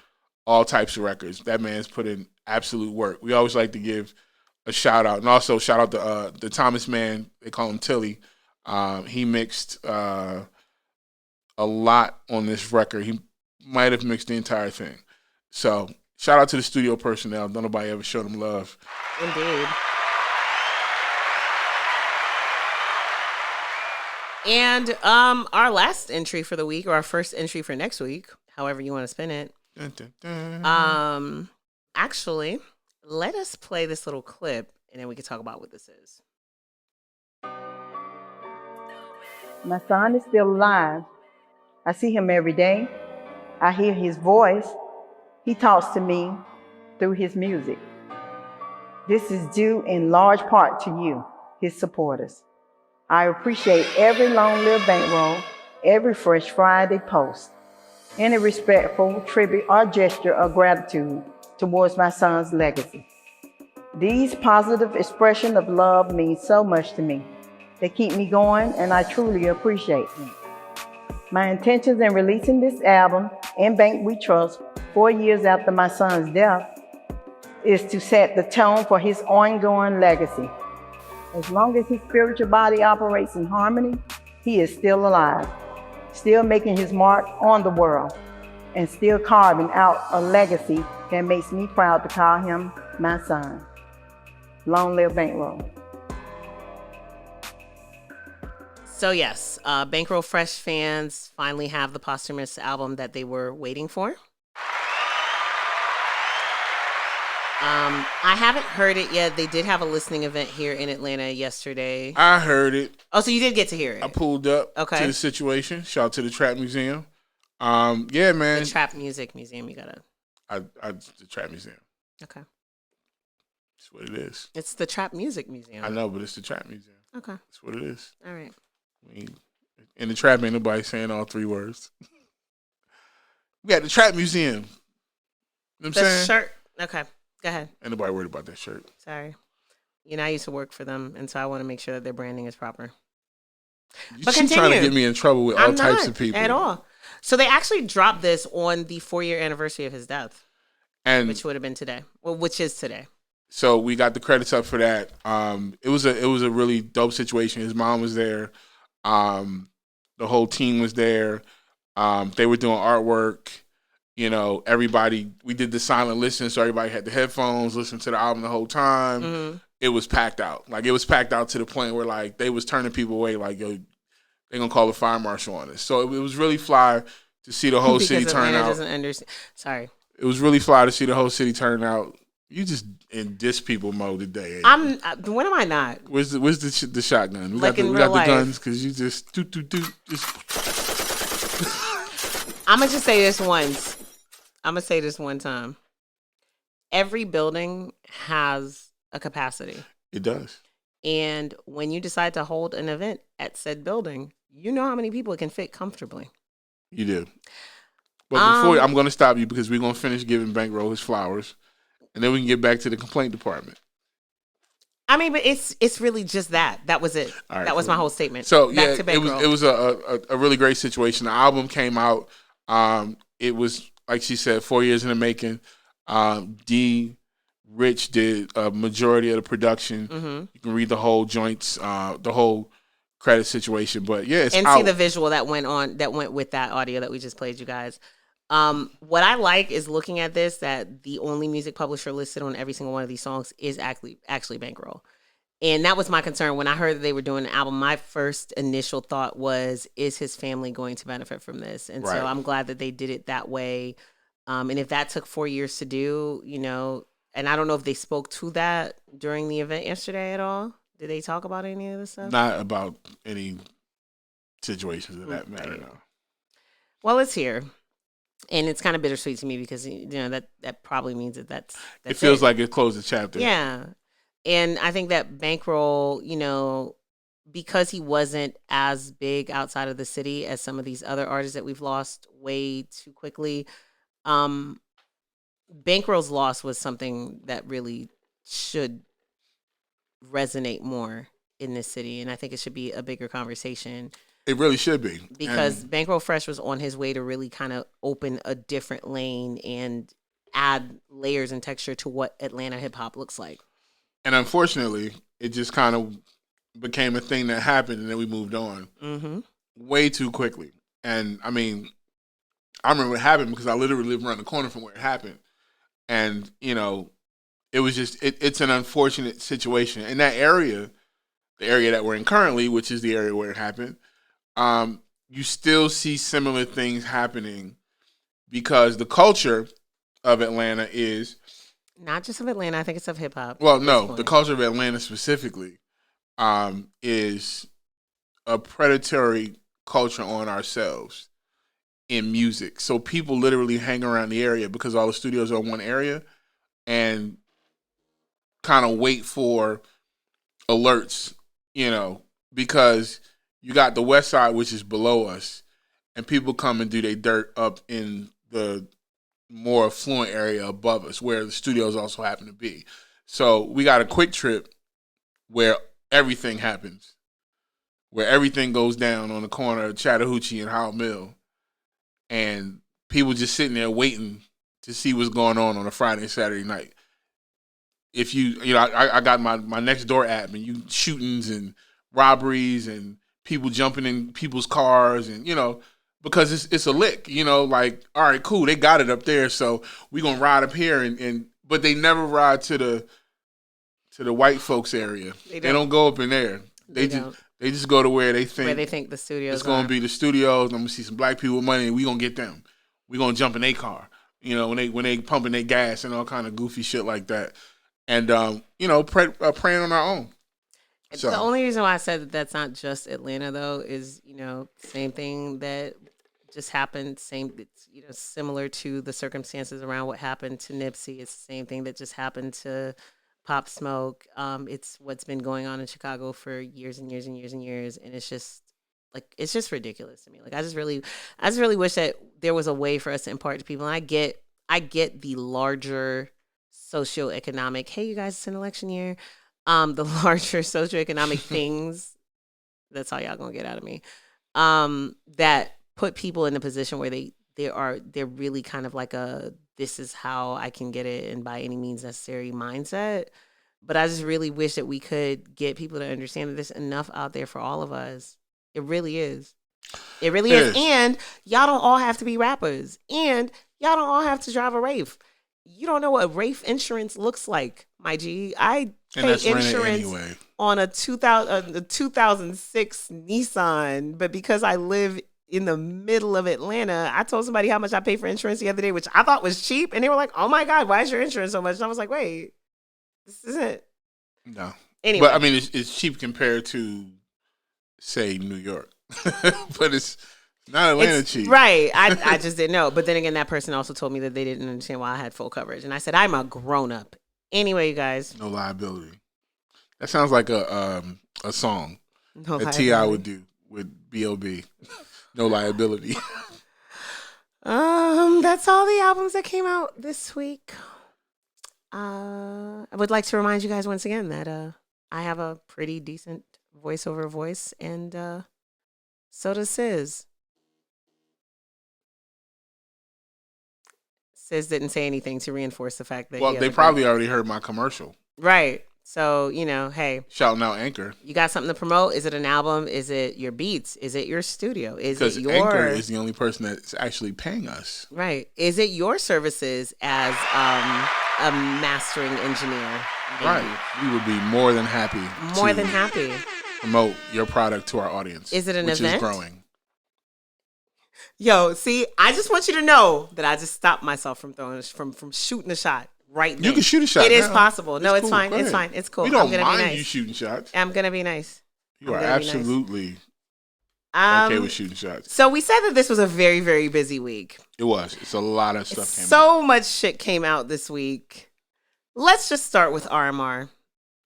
all types of records. That man's put in absolute work. We always like to give a shout out, and also shout out to the Thomas man. They call him Tilly. He mixed a lot on this record. He might have mixed the entire thing. So shout out to the studio personnel. Don't nobody ever show them love. Indeed. And our last entry for the week, or our first entry for next week, however you want to spin it. Actually, let us play this little clip and then we can talk about what this is. My son is still alive. I see him every day. I hear his voice. He talks to me through his music. This is due in large part to you, his supporters. I appreciate every long-lived bankroll, every Fresh Friday post, any respectful tribute or gesture of gratitude towards my son's legacy. These positive expressions of love mean so much to me. They keep me going, and I truly appreciate them. My intentions in releasing this album, In Bank We Trust, 4 years after my son's death, is to set the tone for his ongoing legacy. As long as his spiritual body operates in harmony, he is still alive, still making his mark on the world, and still carving out a legacy that makes me proud to call him my son. Long live Bankroll. So yes, Bankroll Fresh fans finally have the posthumous album that they were waiting for. I haven't heard it yet. They did have a listening event here in Atlanta yesterday. I heard it. Oh, so you did get to hear it? I pulled up to the situation. Shout out to the Trap Museum. Yeah, man. The Trap Music Museum. You gotta. The Trap Museum. Okay. That's what it is. It's the Trap Music Museum. I know, but it's the Trap Museum. Okay. That's what it is. All right. I mean, in the trap, ain't nobody saying all three words. We got the Trap Museum. You know what I'm saying? Shirt. Okay. Go ahead. Ain't nobody worried about that shirt. Sorry. You know, I used to work for them, and so I want to make sure that their branding is proper. But she's trying to get me in trouble with all types of people. At all. So they actually dropped this on the 4-year anniversary of his death, which would have been today. Well, which is today. So we got the credits up for that. It was a really dope situation. His mom was there. The whole team was there. They were doing artwork. You know, everybody, we did the silent listen, so everybody had the headphones, listened to the album the whole time. Mm-hmm. It was packed out. Like, it was packed out to the point where, like, they was turning people away, like, yo, they're going to call the fire marshal on us. So it was really fly to see the whole city turn out. Doesn't understand. Sorry. It was really fly to see the whole city turn out. You just in diss people mode today. When am I not? Where's the shotgun? We like got the guns because you just I'm gonna just say this once. I'm gonna say this one time. Every building has a capacity. It does. And when you decide to hold an event at said building, you know how many people it can fit comfortably. You do. But before I'm going to stop you because we're going to finish giving Bankroll his flowers, and then we can get back to the complaint department. I mean, but it's really just that. That was it. Right, that was my whole statement. So back to it was a really great situation. The album came out. It was, like she said, 4 years in the making. D. Rich did a majority of the production. Mm-hmm. You can read the whole joints, the whole credit situation. But yeah, it's and out. See the visual that went with that audio that we just played, you guys. What I like is looking at this, that the only music publisher listed on every single one of these songs is actually Bankroll. And that was my concern when I heard that they were doing an album. My first initial thought was, is his family going to benefit from this? And so I'm glad that they did it that way. And if that took 4 years to do, you know, and I don't know if they spoke to that during the event yesterday at all. Did they talk about any of this stuff? Not about any situations of that matter, no. Well, it's here. And it's kind of bittersweet to me because, you know, that probably means that's it feels like it closed the chapter. Yeah. And I think that Bankroll, you know, because he wasn't as big outside of the city as some of these other artists that we've lost way too quickly, Bankroll's loss was something that really should resonate more in this city. And I think it should be a bigger conversation. It really should be. Because Bankroll Fresh was on his way to really kind of open a different lane and add layers and texture to what Atlanta hip hop looks like. And unfortunately, it just kind of became a thing that happened and then we moved on way too quickly. And I mean, I remember what happened because I literally lived around the corner from where it happened. And, you know, it was just, it's an unfortunate situation. In that area, the area that we're in currently, which is the area where it happened, you still see similar things happening because the culture of Atlanta is... Not just of Atlanta, I think it's of hip-hop. Well, no, the culture of Atlanta specifically is a predatory culture on ourselves in music. So people literally hang around the area because all the studios are in one area and kind of wait for alerts, you know, because you got the west side, which is below us, and people come and do their dirt up in the more affluent area above us where the studios also happen to be. So we got a quick trip where everything happens, where everything goes down on the corner of Chattahoochee and Howell Mill, and people just sitting there waiting to see what's going on a Friday and Saturday night. if I got my next door app, and you shootings and robberies and people jumping in people's cars, and because it's a lick, like, all right, cool, they got it up there, so we gonna ride up here, and but they never ride to the white folks area. They don't go up in there. They just go to where they think the studios it's gonna be the studios. I'm gonna see some black people with money, and we gonna get them. We gonna jump in their car, when they pumping their gas and all kind of goofy shit like that, and praying on our own. So. The only reason why I said that that's not just Atlanta, though, is same thing that just happened. It's similar to the circumstances around what happened to Nipsey. It's the same thing that just happened to Pop Smoke. It's what's been going on in Chicago for years and years and years and years, and it's just ridiculous to me. Like I just really wish that there was a way for us to impart to people. And I get the larger socioeconomic. Hey, you guys, it's an election year. The larger socioeconomic things. That's all y'all gonna get out of me. That put people in a position where they're really kind of like this is how I can get it and by any means necessary mindset. But I just really wish that we could get people to understand that there's enough out there for all of us. It really is. It really is. And y'all don't all have to be rappers. And y'all don't all have to drive a Wraith. You don't know what Wraith insurance looks like, my G. I pay insurance on a 2006 Nissan, but because I live in the middle of Atlanta, I told somebody how much I pay for insurance the other day, which I thought was cheap, and they were like, "Oh my God, why is your insurance so much?" And I was like, "Wait, this isn't." No. Anyway, but I mean, it's cheap compared to, say, New York, but it's not Atlanta cheap, right? I just didn't know. But then again, that person also told me that they didn't understand why I had full coverage, and I said, "I'm a grown up." Anyway, you guys, no liability. That sounds like a song that T.I. would do with B.O.B. No liability. That's all the albums that came out this week. I would like to remind you guys once again that I have a pretty decent voiceover voice, and so does Sis. Sis didn't say anything to reinforce the fact that. Well, they probably already heard my commercial. Right. So, hey. Shouting out Anchor. You got something to promote? Is it an album? Is it your beats? Is it your studio? Because Anchor is the only person that's actually paying us. Right. Is it your services as a mastering engineer? Maybe? Right. We would be more than happy. Promote your product to our audience. Is it an event? Which is growing. Yo, see, I just want you to know that I just stopped myself from shooting a shot. Right now. You can shoot a shot. It is possible. No, it's fine. It's fine. It's cool. We don't mind you shooting shots. I'm gonna be nice. You are absolutely okay with shooting shots. So we said that this was a very, very busy week. It was. It's a lot of stuff came out. So much shit came out this week. Let's just start with RMR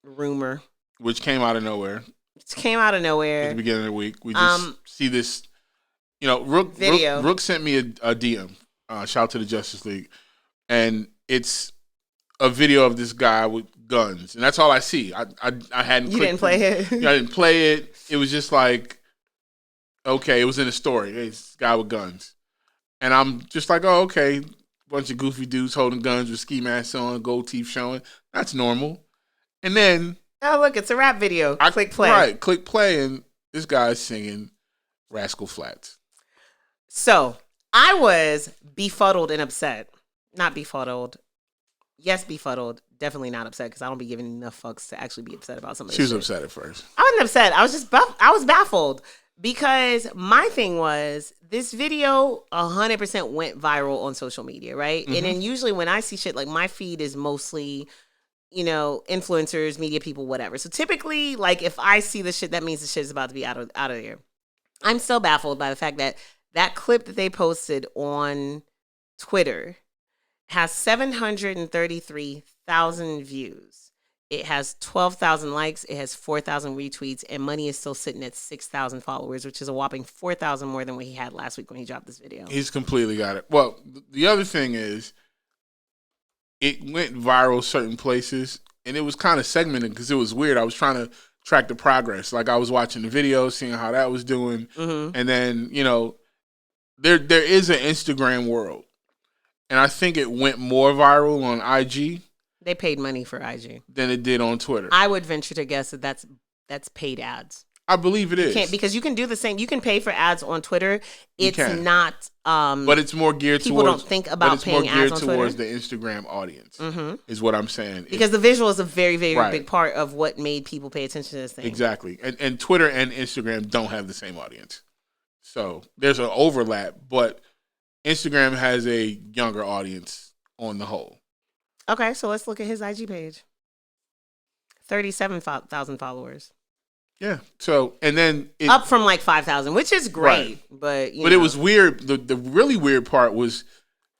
rumor, which came out of nowhere. It came out of nowhere at the beginning of the week. We just see this. Rook sent me a DM. Shout out to the Justice League, and it's a video of this guy with guns, and that's all I see. I hadn't. You didn't play it. I didn't play it. It was just like, okay, it was in a story. Hey, this guy with guns, and I'm just like, oh, okay, bunch of goofy dudes holding guns with ski masks on, gold teeth showing. That's normal. And then, oh look, it's a rap video. Click play. Right, click play, and this guy's singing Rascal Flatts. So I was befuddled and upset. Not befuddled. Yes, befuddled. Definitely not upset because I don't be giving enough fucks to actually be upset about something. She was upset at first. I wasn't upset. I was just I was baffled because my thing was this video 100% went viral on social media, right? Mm-hmm. And then usually when I see shit, like my feed is mostly, influencers, media people, whatever. So typically, like if I see the shit, that means the shit is about to be out of there. I'm still baffled by the fact that that clip that they posted on Twitter has 733,000 views. It has 12,000 likes. It has 4,000 retweets, and Money is still sitting at 6,000 followers, which is a whopping 4,000 more than what he had last week when he dropped this video. He's completely got it. Well, the other thing is, it went viral certain places, and it was kind of segmented because it was weird. I was trying to track the progress. Like I was watching the video, seeing how that was doing, and then there is an Instagram world. And I think it went more viral on IG They paid money for IG than it did on Twitter. I would venture to guess that that's paid ads. I believe it is. Because you can do the same. You can pay for ads on Twitter. It's not. But it's more geared people towards. Don't think about paying ads on Twitter. Towards the Instagram audience. Is what I'm saying. Because the visual is a very, very big part of what made people pay attention to this thing. Exactly, and Twitter and Instagram don't have the same audience, so there's an overlap. But Instagram has a younger audience on the whole. Okay, so let's look at his IG page. 37,000 followers. Yeah. So, and then up from like 5,000, which is great, but it was weird. The really weird part was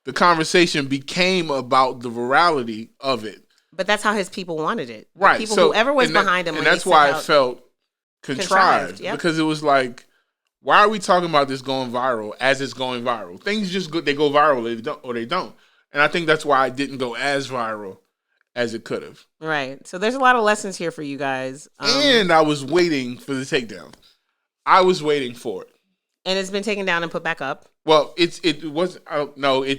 the conversation became about the virality of it. But that's how his people wanted it. Right. People, whoever was behind him, and that's why it felt contrived. Yep. Because it was like, why are we talking about this going viral as it's going viral? Things just they go viral, or they don't. And I think that's why it didn't go as viral as it could have. Right. So there's a lot of lessons here for you guys. And I was waiting for the takedown. I was waiting for it. And it's been taken down and put back up? Well, it's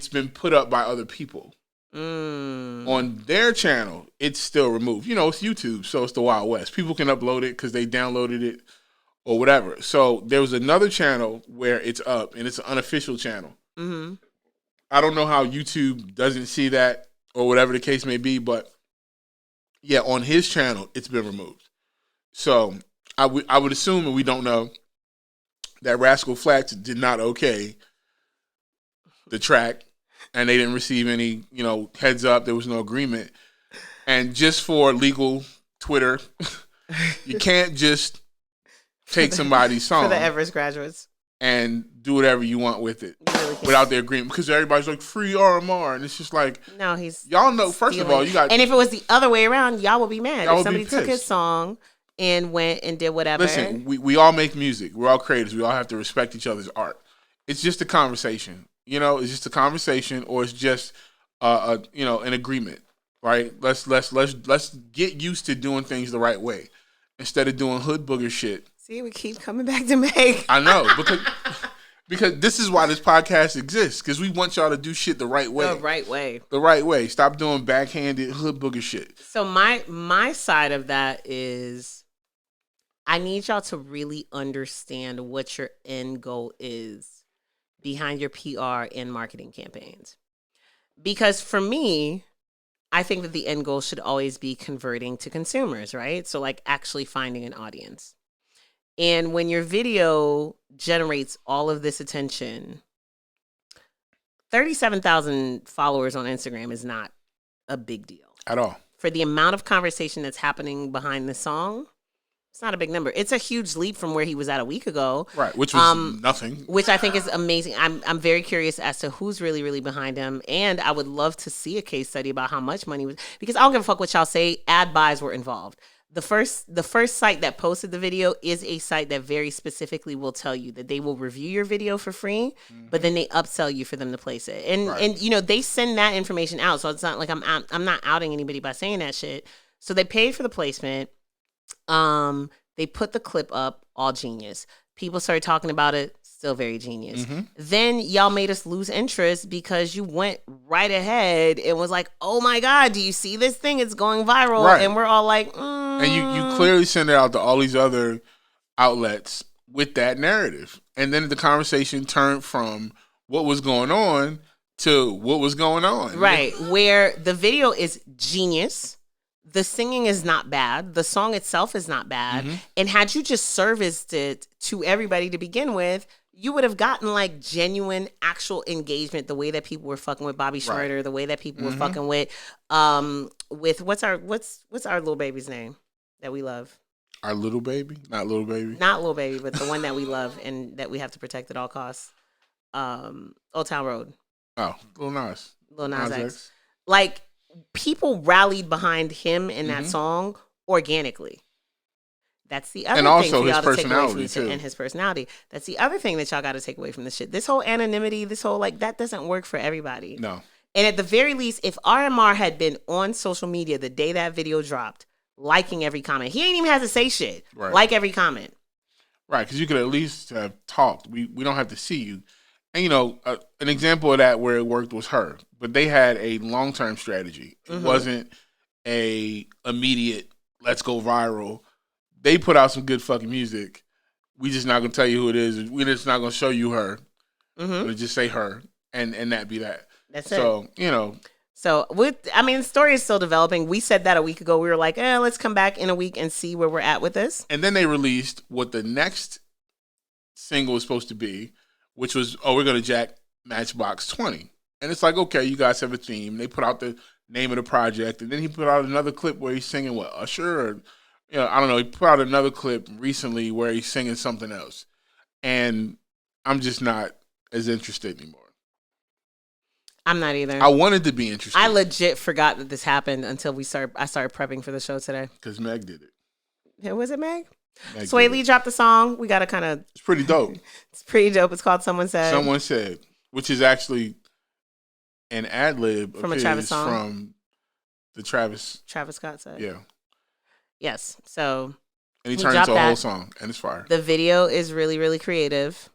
been put up by other people. On their channel, it's still removed. It's YouTube, so it's the Wild West. People can upload it because they downloaded it or whatever. So there was another channel where it's up, and it's an unofficial channel. Mm-hmm. I don't know how YouTube doesn't see that, or whatever the case may be, but yeah, on his channel, it's been removed. So I would assume, and we don't know, that Rascal Flatts did not okay the track, and they didn't receive any, heads up. There was no agreement. And just for legal Twitter, you can't just take somebody's song for the Everest graduates and do whatever you want with it without their agreement, because everybody's like, free RMR, and it's just like, no, he's y'all know. First of all, you got, and if it was the other way around, y'all would be mad if somebody took his song and went and did whatever. Listen, we all make music. We're all creators. We all have to respect each other's art. It's just a conversation, it's just a conversation, or it's just an agreement, right? Let's get used to doing things the right way instead of doing hood booger shit. See, we keep coming back to Meg. I know, because this is why this podcast exists, because we want y'all to do shit the right way. The right way. The right way. Stop doing backhanded hood booger shit. So my side of that is, I need y'all to really understand what your end goal is behind your PR and marketing campaigns. Because for me, I think that the end goal should always be converting to consumers, right? So like actually finding an audience. And when your video generates all of this attention, 37,000 followers on Instagram is not a big deal. At all. For the amount of conversation that's happening behind the song, it's not a big number. It's a huge leap from where he was at a week ago. Right, which was nothing. Which I think is amazing. I'm very curious as to who's really, really behind him. And I would love to see a case study about how much money was, because I don't give a fuck what y'all say, ad buys were involved. The first site that posted the video is a site that very specifically will tell you that they will review your video for free, but then they upsell you for them to place it. And and they send that information out, so it's not like I'm not outing anybody by saying that shit. So they paid for the placement. They put the clip up, all genius. People started talking about it, still very genius. Mm-hmm. Then y'all made us lose interest because you went right ahead and was like, oh my God, do you see this thing? It's going viral. Right. And we're all like, And you clearly send it out to all these other outlets with that narrative. And then the conversation turned from what was going on to what was going on. Right. Where the video is genius. The singing is not bad. The song itself is not bad. Mm-hmm. And had you just serviced it to everybody to begin with, you would have gotten like genuine, actual engagement. The way that people were fucking with Bobby Schmurder, right. The way that people were fucking with what's our little baby's name that we love? Our little baby, not little baby, but the one that we love and that we have to protect at all costs. Old Town Road. Oh, Lil Nas X. Like, people rallied behind him in that song organically. That's the other thing for y'all to take away from this shit. And his personality. That's the other thing that y'all got to take away from this shit. This whole anonymity, this whole, like, that doesn't work for everybody. No. And at the very least, if RMR had been on social media the day that video dropped, liking every comment, he ain't even have to say shit. Right. Like every comment. Right, because you could at least have talked. We don't have to see you. And, an example of that where it worked was her. But they had a long-term strategy. It wasn't a immediate let's go viral. They put out some good fucking music. We just not gonna tell you who it is. We're just not gonna show you her. We'll just say her, and that be that. That's so, it. you know. So the story is still developing. We said that a week ago. We were like, let's come back in a week and see where we're at with this. And then they released what the next single was supposed to be, which was, we're gonna jack Matchbox 20. And it's like, okay, you guys have a theme. They put out the name of the project, and then he put out another clip where he's singing what, Usher, or I don't know. He put out another clip recently where he's singing something else, and I'm just not as interested anymore. I'm not either. I wanted to be interested. I legit forgot that this happened until I started prepping for the show today. Because Meg did it. Yeah, was it Meg? Sway Lee dropped the song. We got to kind of... It's pretty dope. It's pretty dope. It's called Someone Said. Someone Said, which is actually an ad-lib from a Travis song. From the Travis Scott said. Yeah. Yes. So... And he turned into a whole song, and it's fire. The video is really, really creative.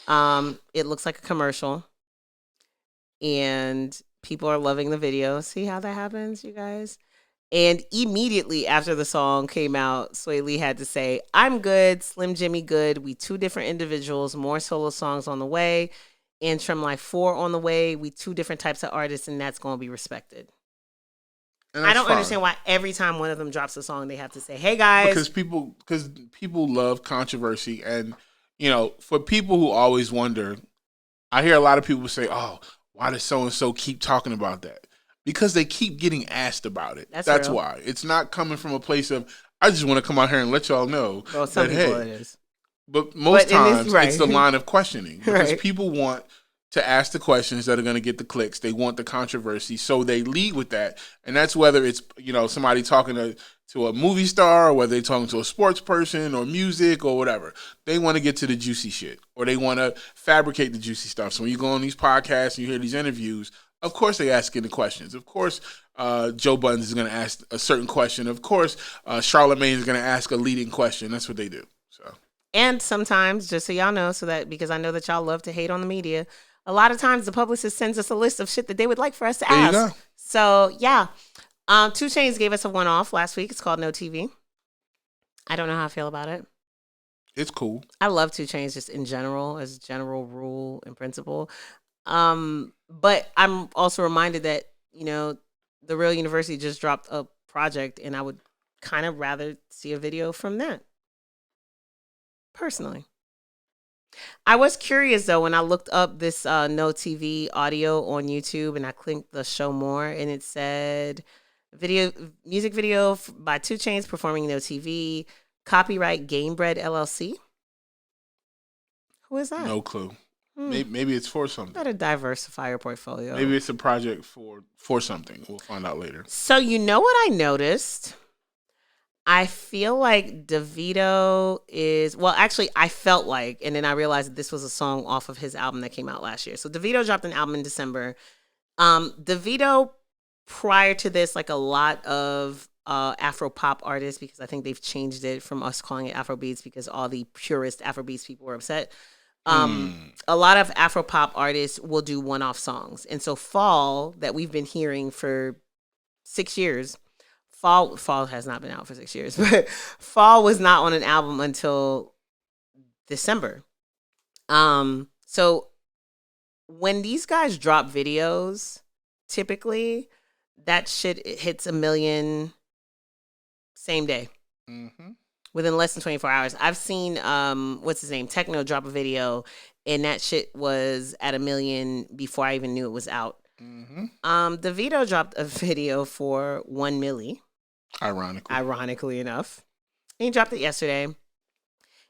It looks like a commercial. And people are loving the video. See how that happens, you guys? And immediately after the song came out, Sway Lee had to say, I'm good, Slim Jimmy good. We 2 different individuals, more solo songs on the way. And Trim Life 4 on the way. We 2 different types of artists, and that's going to be respected. I don't understand why every time one of them drops a song, they have to say, hey, guys. Because people love controversy. And, for people who always wonder, I hear a lot of people say, oh, why does so-and-so keep talking about that? Because they keep getting asked about it. That's why. It's not coming from a place of, I just want to come out here and let y'all know. Well, some people it is. But most times, it's the line of questioning. Because people want to ask the questions that are going to get the clicks. They want the controversy. So they lead with that. And that's whether it's, somebody talking to a movie star, or whether they're talking to a sports person or music or whatever. They want to get to the juicy shit, or they want to fabricate the juicy stuff. So when you go on these podcasts and you hear these interviews, of course they asking the questions. Of course Joe Budden is going to ask a certain question. Of course Charlamagne is going to ask a leading question. That's what they do. So. And sometimes, just so y'all know, because I know that y'all love to hate on the media, a lot of times the publicist sends us a list of shit that they would like for us to ask. You go. So, yeah. 2 Chainz gave us a one-off last week. It's called No TV. I don't know how I feel about it. It's cool. I love 2 Chainz just in general, as general rule and principle. But I'm also reminded that, The Real University just dropped a project, and I would kind of rather see a video from that. Personally. I was curious, though, when I looked up this No TV audio on YouTube, and I clicked the show more, and it said music video by 2 Chainz performing No TV, copyright Gamebred LLC. Who is that? No clue. Maybe it's for something. Got to diversify your portfolio. Maybe it's a project for something. We'll find out later. So what I noticed? I feel like Davido is... Well, actually, I felt like, and then I realized that this was a song off of his album that came out last year. So Davido dropped an album in December. Davido, prior to this, like a lot of Afro pop artists, because I think they've changed it from us calling it Afro beats because all the purist Afro beats people were upset. A lot of Afro pop artists will do one-off songs. And so Fall, that we've been hearing for 6 years... Fall has not been out for 6 years, but Fall was not on an album until December. So when these guys drop videos, typically that shit hits 1 million same day. Mm-hmm. Within less than 24 hours. I've seen what's his name, Techno, drop a video, and that shit was at 1 million before I even knew it was out. Mm-hmm. Davido dropped a video for 1 milli. Ironically enough. And he dropped it yesterday. And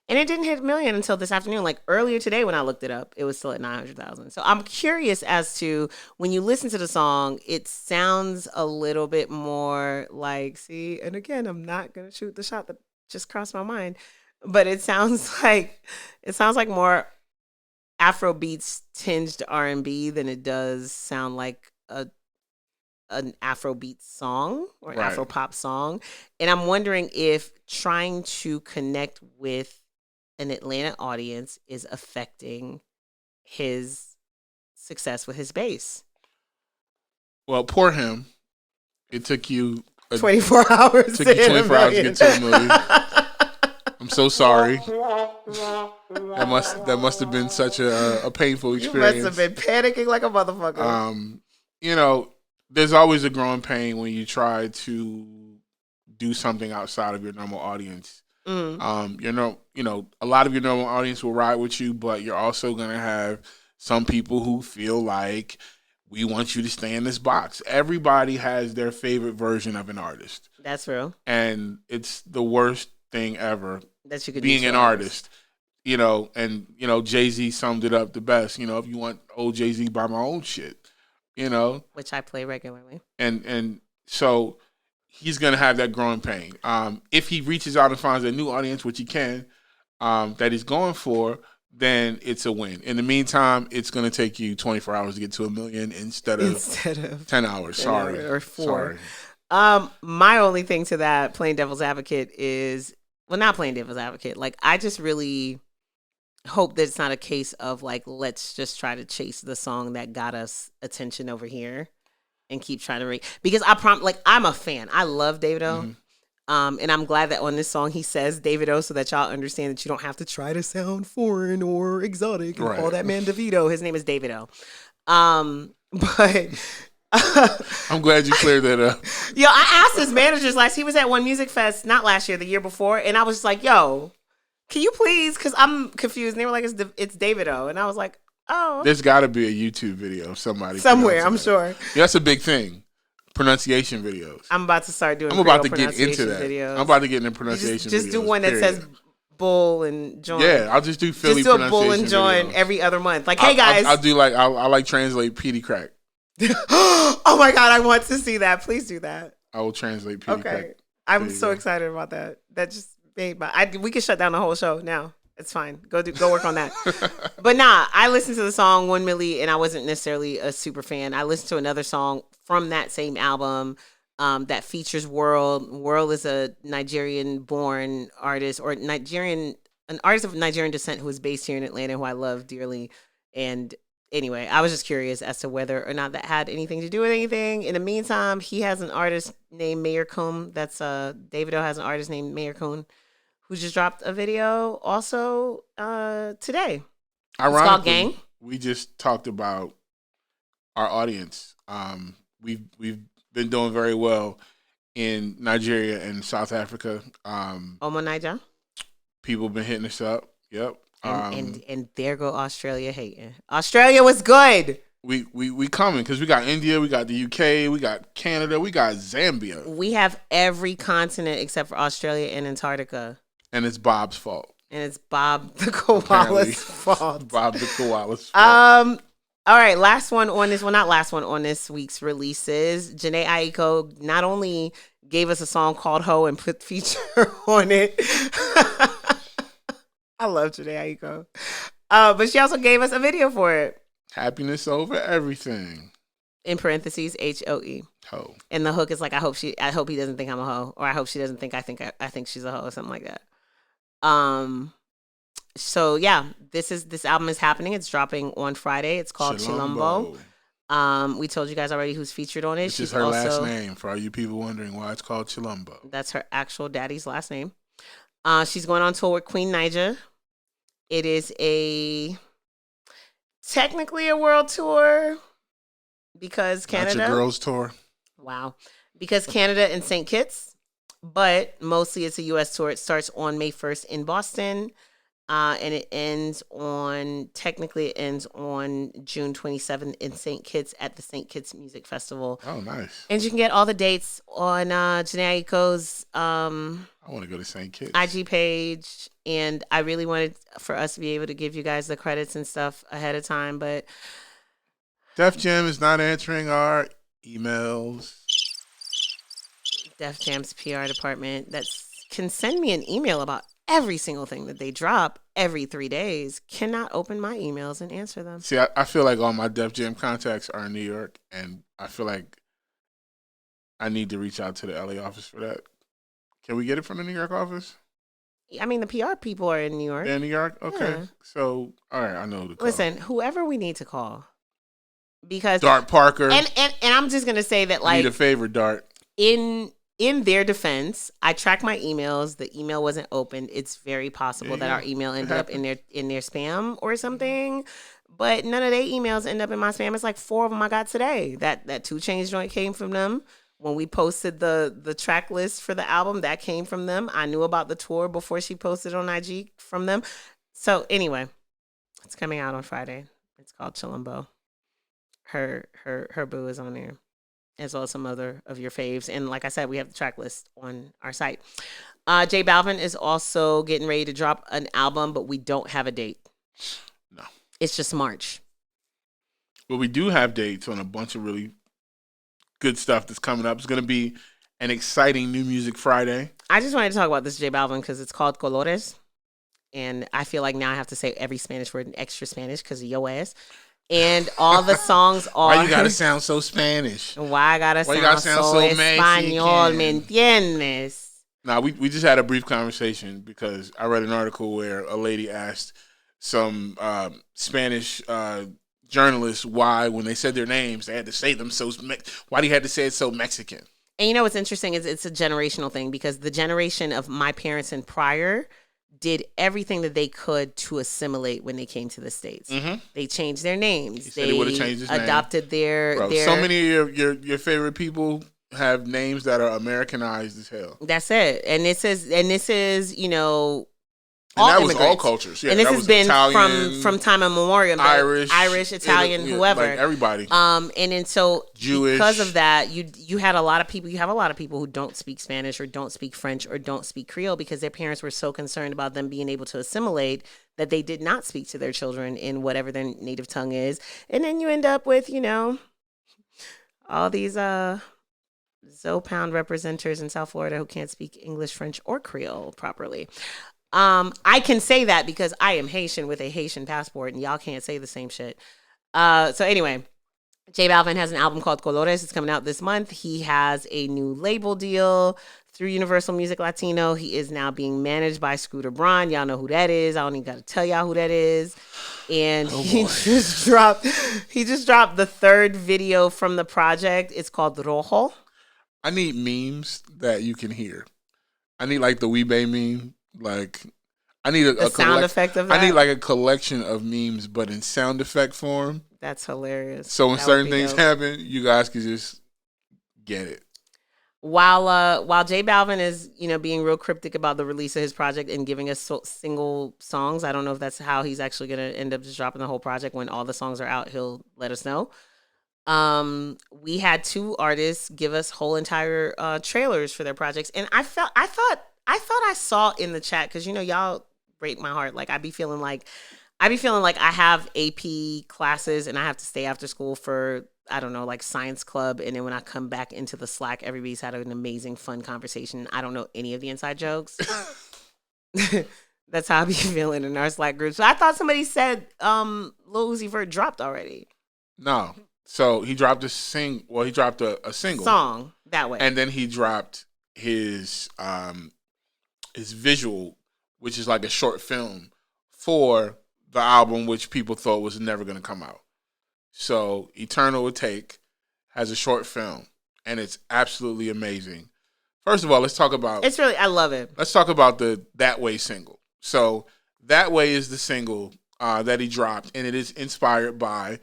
it didn't hit 1 million until this afternoon. Like earlier today when I looked it up, it was still at 900,000. So I'm curious as to when you listen to the song, it sounds a little bit more like, see, and again, I'm not going to shoot the shot that just crossed my mind, but it sounds like more Afrobeats tinged R&B than it does sound like an Afrobeat song or an Afro pop song. And I'm wondering if trying to connect with an Atlanta audience is affecting his success with his bass. Well, poor him. It took you 24 hours. Took you 24 hours to get to a million. I'm so sorry. That must have been such a painful experience. You must have been panicking like a motherfucker. You know, there's always a growing pain when you try to do something outside of your normal audience. You know, a lot of your normal audience will ride with you, but you're also gonna have some people who feel like we want you to stay in this box. Everybody has their favorite version of an artist. That's real. And it's the worst thing ever that you could being an artist. You know, and, you know, Jay-Z summed it up the best. You know, if you want old Jay-Z, buy my own shit. You know? Which I play regularly. And so he's going to have that growing pain. If he reaches out and finds a new audience, which he can, that he's going for, then it's a win. In the meantime, it's going to take you 24 hours to get to a million instead of 10 hours. Sorry. Or 4. Sorry. My only thing to that, playing devil's advocate, is, well, not playing devil's advocate. Like, I just really hope that it's not a case of, like, let's just try to chase the song that got us attention over here and keep trying to because I'm a fan. I love Davido. Mm-hmm. And I'm glad that on this song he says Davido so that y'all understand that you don't have to try to sound foreign or exotic and call that man Davido. His name is Davido. But I'm glad you cleared that up. Yo, I asked his managers he was at one music fest, not last year, the year before, and I was just like, yo, can you please, because I'm confused. And they were like, it's Davido. And I was like, oh. There's got to be a YouTube video of somebody. Somewhere, I'm sure. Yeah, that's a big thing. Pronunciation videos. I'm about to start doing. I'm about to get into that. Videos. I'm about to get into pronunciation. Just videos, do one that says bull and joint. Yeah, I'll just do Philly. Just do a bull and joint every other month. Like, hey guys, I'll do like I like translate Petey Crack. Oh my god, I want to see that. Please do that. I will translate Petey Crack. Okay, I'm so excited about that. That just made we could shut down the whole show now. It's fine. Go work on that. But nah, I listened to the song 1 Milli and I wasn't necessarily a super fan. I listened to another song from that same album that features World. World is a Nigerian-born artist or an artist of Nigerian descent who is based here in Atlanta, who I love dearly. And anyway, I was just curious as to whether or not that had anything to do with anything. In the meantime, he has an artist named Mayor Coon. That's Davido has an artist named Mayor Coon, who just dropped a video also today. Ironically, it's called Gang. We just talked about our audience. We've been doing very well in Nigeria and South Africa. Omo Niger. People have been hitting us up. Yep. And there go Australia hating. Australia was good. We coming because we got India, we got the UK, we got Canada, we got Zambia. We have every continent except for Australia and Antarctica. And it's Bob's fault. And it's Bob the koala's fault. Bob the koala's fault. All right, last one on this. Well, not last one on this week's releases. Jhene Aiko not only gave us a song called Ho and put feature on it. I love Jhene Aiko. But she also gave us a video for it. Happiness over everything. In parentheses, HOE. Ho. And the hook is like, I hope he doesn't think I'm a hoe, or I hope she doesn't think I think she's a hoe, or something like that. So yeah, this album is happening. It's dropping on Friday. It's called Chilombo. We told you guys already who's featured on it. Which is her last name, for all you people wondering why it's called Chilombo. That's her actual daddy's last name. She's going on tour with Queen Naija. It is technically a world tour because Canada. Not your girls tour. Wow. Because Canada and St. Kitts, but mostly it's a U.S. tour. It starts on May 1st in Boston, and it ends on June 27th in St. Kitts at the St. Kitts Music Festival. Oh, nice. And you can get all the dates on Jhene Aiko's I want to go to St. Kitts IG page, and I really wanted for us to be able to give you guys the credits and stuff ahead of time, but Def Jam is not answering our emails. Def Jam's PR department can send me an email about every single thing that they drop every 3 days cannot open my emails and answer them. See, I feel like all my Def Jam contacts are in New York, and I feel like I need to reach out to the LA office for that. Can we get it from the New York office? I mean, the PR people are in New York. They're in New York? Okay. Yeah. So, all right, I know who to call. Listen, whoever we need to call. Because Dart Parker. And I'm just going to say that, like, need a favor, Dart. in their defense, I tracked my emails. The email wasn't opened. It's very possible that our email ended up in their spam or something. But none of their emails end up in my spam. It's like 4 of them I got today. That 2 Chainz joint came from them. When we posted the track list for the album, that came from them. I knew about the tour before she posted on IG from them. So anyway, it's coming out on Friday. It's called Chillumbo. Her boo is on there, as well as some other of your faves. And like I said, we have the track list on our site. J Balvin is also getting ready to drop an album, but we don't have a date. No. It's just March. But we do have dates on a bunch of really good stuff that's coming up. It's going to be an exciting New Music Friday. I just wanted to talk about this J Balvin because it's called Colores. And I feel like now I have to say every Spanish word in extra Spanish because of your ass. And all the songs are... Why you gotta sound so Spanish? Why I gotta sound so español, ¿me entiendes? Nah, we just had a brief conversation because I read an article where a lady asked some Spanish journalists why, when they said their names, they had to say them so... Why do you have to say it so Mexican? And you know what's interesting is it's a generational thing because the generation of my parents and prior did everything that they could to assimilate when they came to the States. Mm-hmm. They changed their names. They adopted their... So many of your favorite people have names that are Americanized as hell. That's it. And this is, you know... And that was all cultures. Yeah, and this has been Italian, from time immemorial. Irish, Italian, whoever. Like everybody. And so Jewish. Because of that, you had a lot of people. You have a lot of people who don't speak Spanish or don't speak French or don't speak Creole because their parents were so concerned about them being able to assimilate that they did not speak to their children in whatever their native tongue is. And then you end up with, you know, all these Zopound representers in South Florida who can't speak English, French, or Creole properly. I can say that because I am Haitian with a Haitian passport, and y'all can't say the same shit. So anyway, J Balvin has an album called Colores. It's coming out this month. He has a new label deal through Universal Music Latino. He is now being managed by Scooter Braun. Y'all know who that is. I don't even got to tell y'all who that is. And he just dropped the 3rd video from the project. It's called Rojo. I need memes that you can hear. I need like the Weebay meme. Like, I need a sound effect of that. I need like a collection of memes, but in sound effect form. That's hilarious. So when certain things happen, you guys can just get it. While J Balvin is, you know, being real cryptic about the release of his project and giving us single songs, I don't know if that's how he's actually going to end up just dropping the whole project. When all the songs are out, he'll let us know. We had 2 artists give us whole entire trailers for their projects, and I thought I saw in the chat, because, you know, y'all break my heart. Like, I be feeling like I have AP classes and I have to stay after school for, I don't know, like science club. And then when I come back into the Slack, everybody's had an amazing, fun conversation. I don't know any of the inside jokes. That's how I be feeling in our Slack group. So I thought somebody said Lil Uzi Vert dropped already. No. So he dropped a single song that way. And then he dropped his visual, which is like a short film for the album, which people thought was never going to come out. So Eternal Will Take has a short film, and it's absolutely amazing. First of all, let's talk about... I love it. Let's talk about the That Way single. So That Way is the single that he dropped, and it is inspired by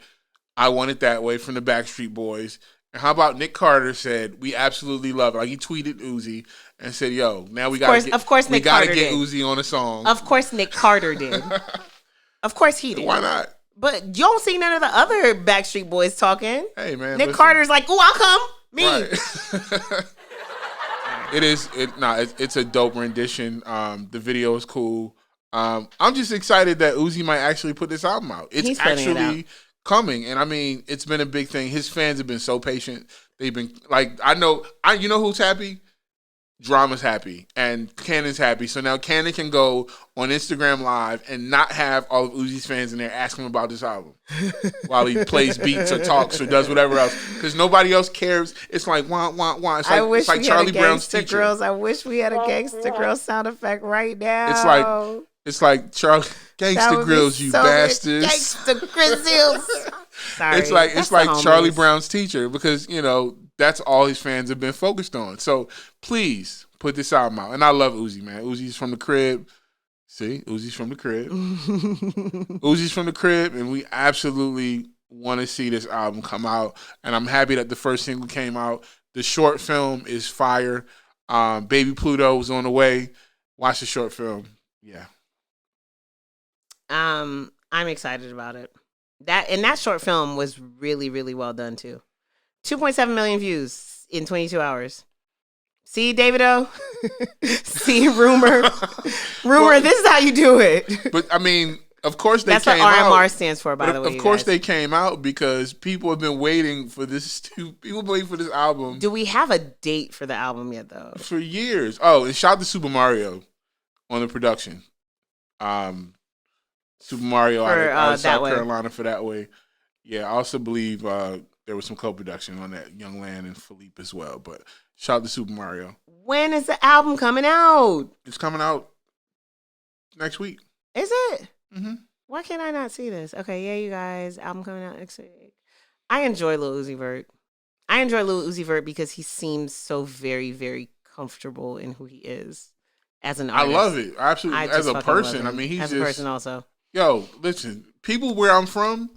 I Want It That Way from the Backstreet Boys. And how about Nick Carter said, we absolutely love it. Like, he tweeted Uzi and said, yo, now we got to get Uzi on a song. Of course Nick Carter did. Of course he did. Why not? But you don't see none of the other Backstreet Boys talking. Hey, man. Nick Carter's like, ooh, I'll come. Me. Right. It's a dope rendition. The video is cool. I'm just excited that Uzi might actually put this album out. It's actually coming, and I mean, it's been a big thing. His fans have been so patient. They've been like, you know who's happy? Drama's happy, and Cannon's happy. So now Cannon can go on Instagram Live and not have all of Uzi's fans in there asking him about this album while he plays beats or talks or does whatever else, because nobody else cares. It's like wah wah wah. It's like Charlie Brown's teacher. Girls. I wish we had a Gangsta Girl sound effect right now. It's like Charlie Gangsta Grills, you bastards. Gangsta Grizzles. Sorry, it's like Charlie Brown's teacher, because, you know, that's all his fans have been focused on. So please put this album out. And I love Uzi, man. Uzi's from the crib. See, Uzi's from the crib. Uzi's from the crib, and we absolutely want to see this album come out. And I'm happy that the first single came out. The short film is fire. Baby Pluto was on the way. Watch the short film. Yeah. I'm excited about it. That short film was really, really well done too. 2.7 million views in 22 hours. See, Davido? See, rumor? Well, this is how you do it. But, I mean, of course they That's came out. That's what RMR stands for, by the way. Of course they came out because people have been waiting for this. People waiting for this album. Do we have a date for the album yet, though? For years. Oh, and shout out to Super Mario on the production. Super Mario out of South Carolina for That Way. Yeah, I also believe there was some co-production on that, Young Land and Philippe as well. But shout out to Super Mario. When is the album coming out? It's coming out next week. Is it? Mm-hmm. Why can't I not see this? Okay, yeah, you guys, album coming out next week. I enjoy Lil Uzi Vert. I enjoy Lil Uzi Vert because he seems so very, very comfortable in who he is as an artist. I love it. Absolutely. As a person, I mean, he's as a person also. Yo, listen, people where I'm from,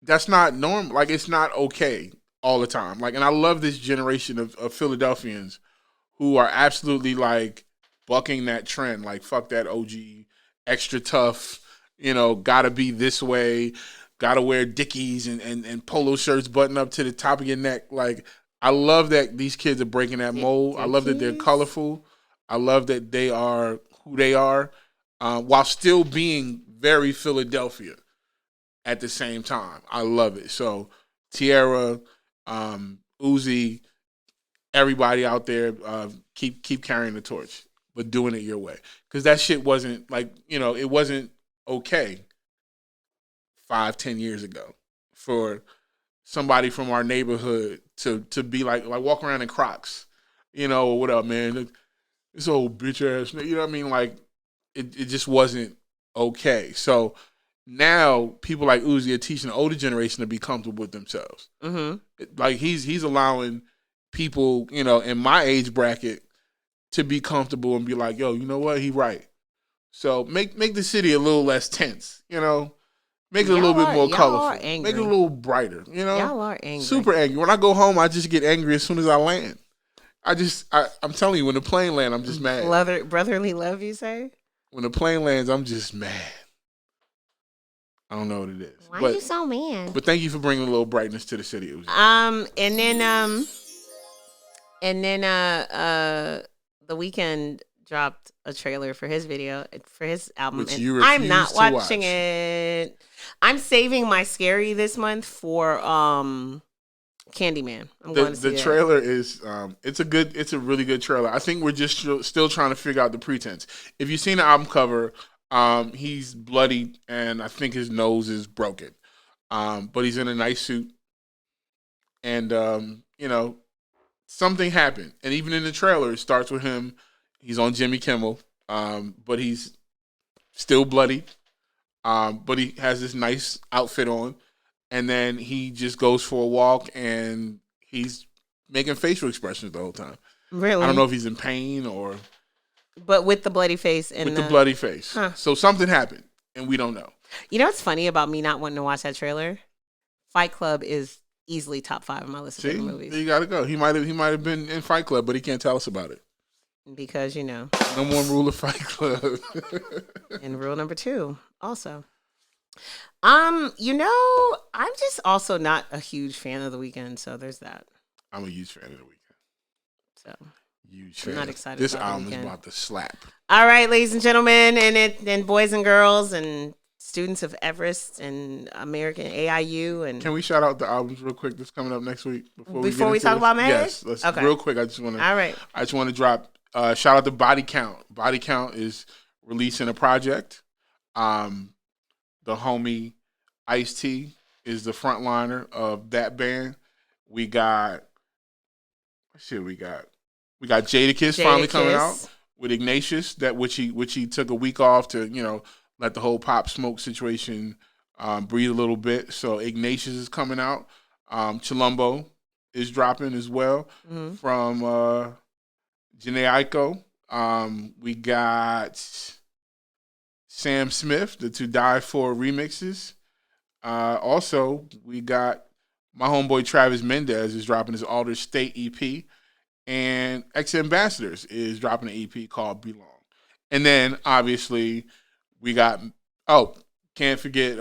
that's not normal. Like, it's not okay all the time. Like, and I love this generation of Philadelphians who are absolutely, like, bucking that trend. Like, fuck that OG, extra tough, gotta be this way, gotta wear Dickies and polo shirts button up to the top of your neck. Like, I love that these kids are breaking that mold. Dickies? I love that they're colorful. I love that they are who they are, while still being very Philadelphia at the same time. I love it. So, Tierra, Uzi, everybody out there, keep carrying the torch, but doing it your way. Because that shit wasn't, it wasn't okay 5-10 years ago for somebody from our neighborhood to be like walk around in Crocs, what up, man? This old bitch ass, you know what I mean? Like, it just wasn't okay. So now people like Uzi are teaching the older generation to be comfortable with themselves. Mm-hmm. Like, he's allowing people, in my age bracket to be comfortable and be like, yo, you know what? He right. So make the city a little less tense, Make it a little bit more colorful. Make it a little brighter, Y'all are angry. Super angry. When I go home, I just get angry as soon as I land. I'm telling you, when the plane lands, I'm just mad. Brotherly love, you say? When the plane lands, I'm just mad. I don't know what it is. Why are you so mad? But thank you for bringing a little brightness to the city. And then The Weeknd dropped a trailer for his for his album. Which you refuse I'm not to watching watch. it. I'm saving my scary this month for Candyman. I'm going to see the trailer is it's a really good trailer. I think we're just still trying to figure out the pretense. If you've seen the album cover, he's bloody and I think his nose is broken. But he's in a nice suit. And something happened. And even in the trailer, it starts with him. He's on Jimmy Kimmel, but he's still bloody. But he has this nice outfit on. And then he just goes for a walk, and he's making facial expressions the whole time. Really? I don't know if he's in pain or... But with the bloody face. And with the bloody face. Huh. So something happened, and we don't know. You know what's funny about me not wanting to watch that trailer? Fight Club is easily top 5 of my list of favorite movies. You got to go. He might have been in Fight Club, but he can't tell us about it. Because, No more rule of Fight Club. And rule number 2 also. I'm just also not a huge fan of The Weeknd, so there's that. I'm a huge fan of The Weeknd. So huge I'm fan. not excited. This about album is about to slap. All right, ladies and gentlemen, and boys and girls, and students of Everest and American AIU, and can we shout out the albums real quick that's coming up next week before we talk about Meg? Yes, let's real quick. I just want to drop. Shout out to Body Count. Body Count is releasing a project. The homie Ice-T is the frontliner of that band. We got Jadakiss finally coming out with Ignatius, which he took a week off to let the whole Pop Smoke situation breathe a little bit. So Ignatius is coming out. Chilumbo is dropping as well from Jhene Aiko. We got Sam Smith, the To Die For remixes. Also, we got my homeboy Travis Mendez is dropping his Alder State EP. And Ex Ambassadors is dropping an EP called Belong. And then, obviously, we got, can't forget,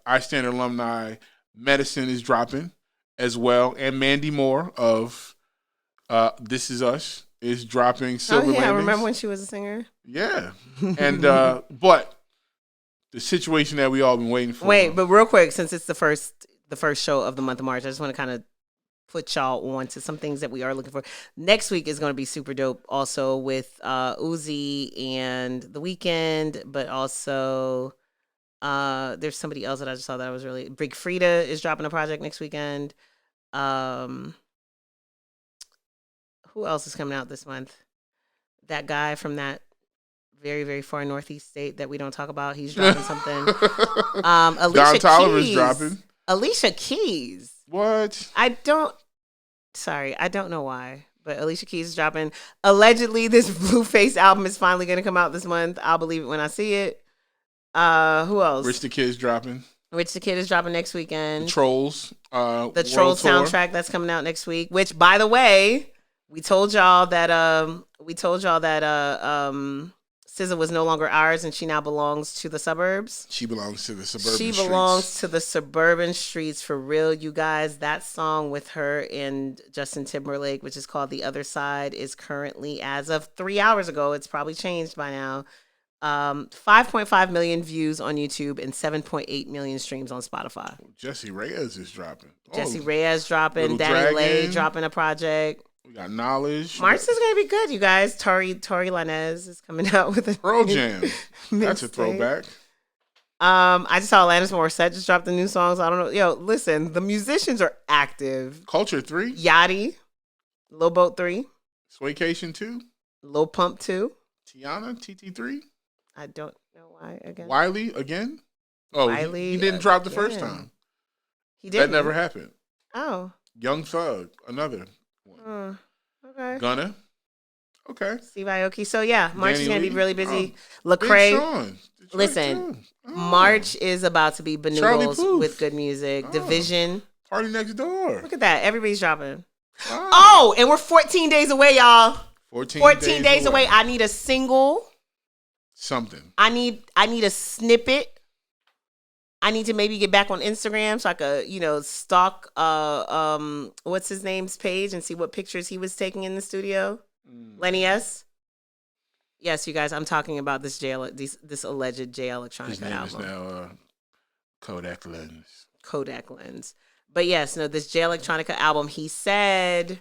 I Stand alumni Medicine is dropping as well. And Mandy Moore of This Is Us is dropping Silver Landings. I remember when she was a singer. Yeah. And, but the situation that we all been waiting for. Wait, but real quick, since it's the first show of the month of March, I just want to kind of put y'all on to some things that we are looking for. Next week is going to be super dope also with Uzi and The Weeknd, but also there's somebody else that I just saw that I was really... Big Frida is dropping a project next weekend. Who else is coming out this month? That guy from that very, very far northeast state that we don't talk about, he's dropping something. Alicia Don Tolliver's Keys. dropping. Alicia Keys. What? I don't know why, but Alicia Keys is dropping. Allegedly, this Blueface album is finally going to come out this month. I'll believe it when I see it. Who else? Rich the Kid's dropping. Rich the Kid is dropping next weekend. The Trolls. The Trolls soundtrack that's coming out next week. Which, by the way, we told y'all that SZA was no longer ours, and she now belongs to the suburbs. She belongs to the suburban streets. She belongs to the suburban streets for real, you guys. That song with her and Justin Timberlake, which is called The Other Side, is currently, as of 3 hours ago, it's probably changed by now, 5.5 million views on YouTube and 7.8 million streams on Spotify. Jesse Reyes is dropping. Jesse Reyes dropping. Little Danny Lay Dragon. dropping a project. We got Knowledge. March is going to be good, you guys. Tori Lanez is coming out with a Pearl Jam. That's a mixtape. throwback. I just saw Alanis Morissette just dropped the new songs. I don't know. Yo, listen, the musicians are active. Culture 3. Yachty, Lil Boat 3, Swaycation 2. Lil Pump 2. Tiana, TT3. I don't know why again. Wiley again. Oh, Wiley he didn't drop the again. first time. He did. That never happened. Oh. Young Thug, another one. Okay. Gunna. Okay. Steve Aoki. So yeah, March Danny is going to Lee. be really busy. Big Lecrae. Sean. Detroit Listen, too. Oh. March is about to be Charlie benoodles Puth. with good music. Oh. Division. Party Next Door. Look at that. Everybody's dropping. Wow. Oh, and we're 14 days away, y'all. 14 days away. I need a single. Something. I need a snippet. I need to maybe get back on Instagram so I could, stalk what's his name's page and see what pictures he was taking in the studio. Lenny S. Yes, you guys, I'm talking about this alleged J Electronica His name album. is now Kodak Lens. Kodak Lens. But yes, no, this J Electronica album, he said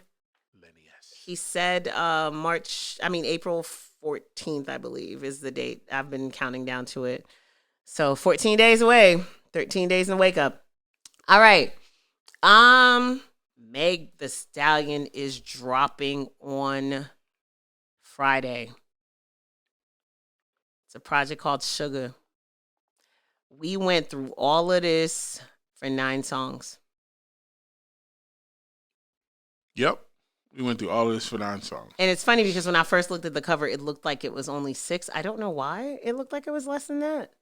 Lenny S. He said April 14th, I believe, is the date. I've been counting down to it. So 14 days away, 13 days in the wake up. All right. Meg the Stallion is dropping on Friday. It's a project called Sugar. We went through all of this for 9 songs. Yep. We went through all of this for 9 songs. And it's funny because when I first looked at the cover, it looked like it was only 6. I don't know why it looked like it was less than that.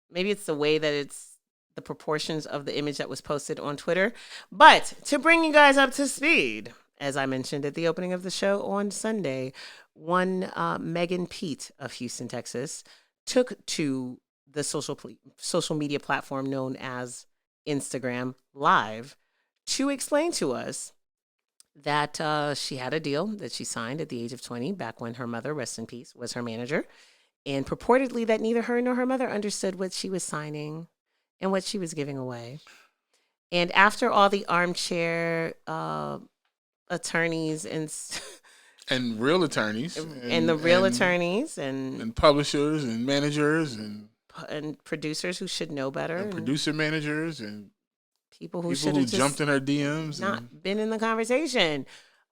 Maybe it's the way that it's the proportions of the image that was posted on Twitter. But to bring you guys up to speed, as I mentioned at the opening of the show on Sunday, one Megan Pete of Houston, Texas, took to the social media platform known as Instagram Live to explain to us that she had a deal that she signed at the age of 20, back when her mother, rest in peace, was her manager. And purportedly that neither her nor her mother understood what she was signing and what she was giving away. And after all the armchair attorneys and real attorneys and the real attorneys and publishers and managers and producers who should know better and producer managers and people who should have jumped in her DMs not been in the conversation.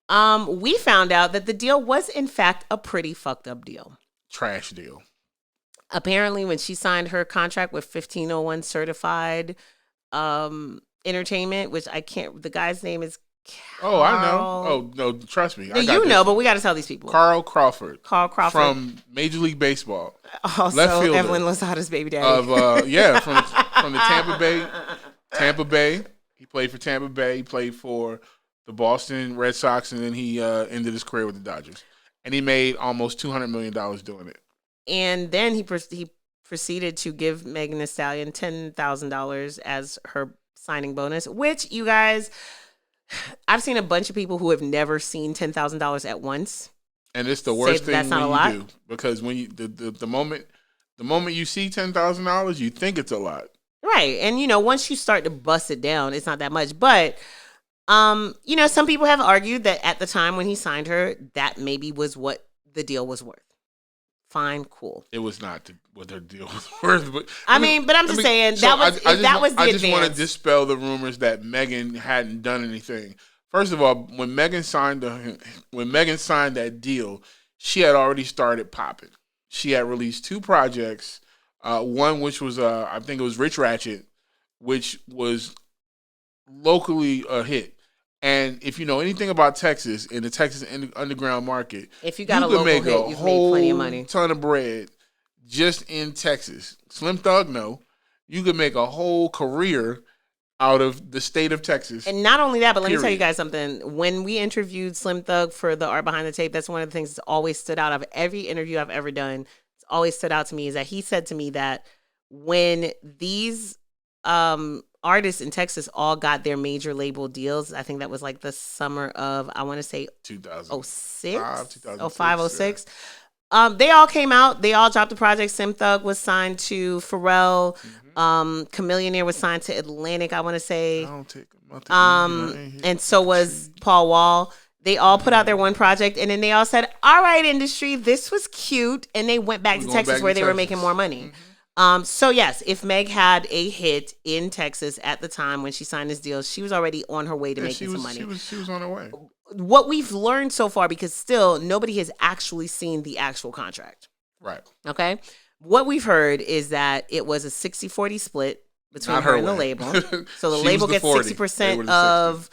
We found out that the deal was in fact a pretty fucked up deal. Trash deal. Apparently, when she signed her contract with 1501 Certified Entertainment, which the guy's name is Oh, I know. Oh, no, trust me. No, you know, but we got to tell these people. Carl Crawford. Carl Crawford. From Major League Baseball. Also, left fielder Evelyn Lozada's baby daddy. From the Tampa Bay. He played for Tampa Bay. He played for the Boston Red Sox, and then he ended his career with the Dodgers. And he made almost $200 million doing it. And then he proceeded to give Megan Thee Stallion $10,000 as her signing bonus, which, you guys, I've seen a bunch of people who have never seen $10,000 at once. And it's the worst thing when you do, because when you the moment you see $10,000, you think it's a lot. Right. And once you start to bust it down, it's not that much. But some people have argued that at the time when he signed her, that maybe was what the deal was worth. Fine, cool. It was not what their deal was worth. But but I'm just saying that was the advance. I just want to dispel the rumors that Megan hadn't done anything. First of all, when Megan signed that deal, she had already started popping. She had released 2 projects. One which was I think it was Rich Ratchet, which was locally a hit. And if you know anything about Texas and the Texas underground market, if you got a local hit, you've made plenty of money. Ton of bread just in Texas. Slim Thug, no. You could make a whole career out of the state of Texas. And not only that, but let me tell you guys something. When we interviewed Slim Thug for the Art Behind the Tape, that's one of the things that's always stood out of every interview I've ever done. It's always stood out to me is that he said to me that when these artists in Texas all got their major label deals, I think that was like the summer of, I want to say 2006, 2006. They all came out. They all dropped the project. Slim Thug was signed to Pharrell. Chamillionaire was signed to Atlantic, I want to say. And so was Paul Wall. They all put out their one project, and then they all said, all right, industry, this was cute. And they went back to Texas where they were making more money. So yes, if Meg had a hit in Texas at the time when she signed this deal, she was already on her way to making some money. She was on her way. What we've learned so far, because still nobody has actually seen the actual contract. Right. Okay. What we've heard is that it was a 60-40 split between her and the label. So the label gets 60% of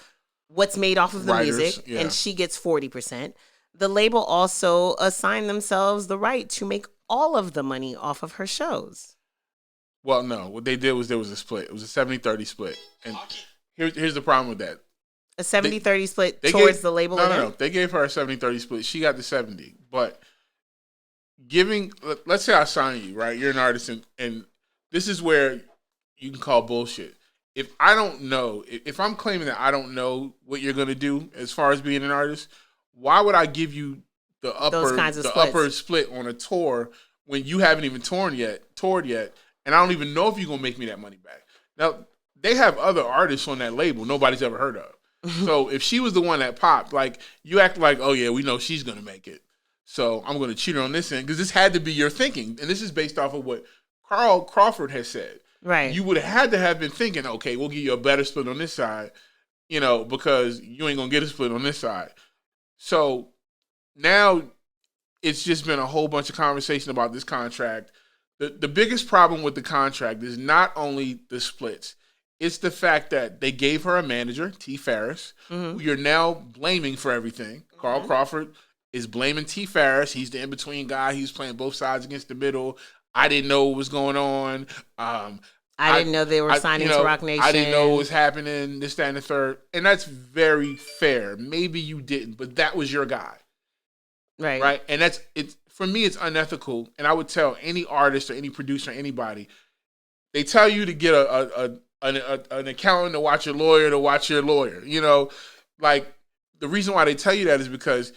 what's made off of the music, and she gets 40%. The label also assigned themselves the right to make all of the money off of her shows. Well, no. What they did was there was a split. It was a 70-30 split. And here's the problem with that. A 70-30 split towards the label? No. They gave her a 70-30 split. She got the 70. But let's say I sign you, right? You're an artist, and this is where you can call bullshit. If I don't know, if I'm claiming that I don't know what you're going to do as far as being an artist, why would I give you the upper split on a tour when you haven't even toured yet, and I don't even know if you're gonna make me that money back. Now they have other artists on that label nobody's ever heard of. So if she was the one that popped, like you act like, oh yeah, we know she's gonna make it, so I'm gonna cheat her on this end because this had to be your thinking, and this is based off of what Carl Crawford has said. Right. You would have had to have been thinking, okay, we'll give you a better split on this side, because you ain't gonna get a split on this side. So now it's just been a whole bunch of conversation about this contract. The biggest problem with the contract is not only the splits. It's the fact that they gave her a manager, T. Farris, who you're now blaming for everything. Carl Crawford is blaming T. Farris. He's the in-between guy. He's playing both sides against the middle. I didn't know what was going on. I didn't know they were signing to Rock Nation. I didn't know what was happening, this, that, and the third. And that's very fair. Maybe you didn't, but that was your guy. Right. And for me, it's unethical. And I would tell any artist or any producer, anybody, they tell you to get an accountant to watch your lawyer, like the reason why they tell you that is because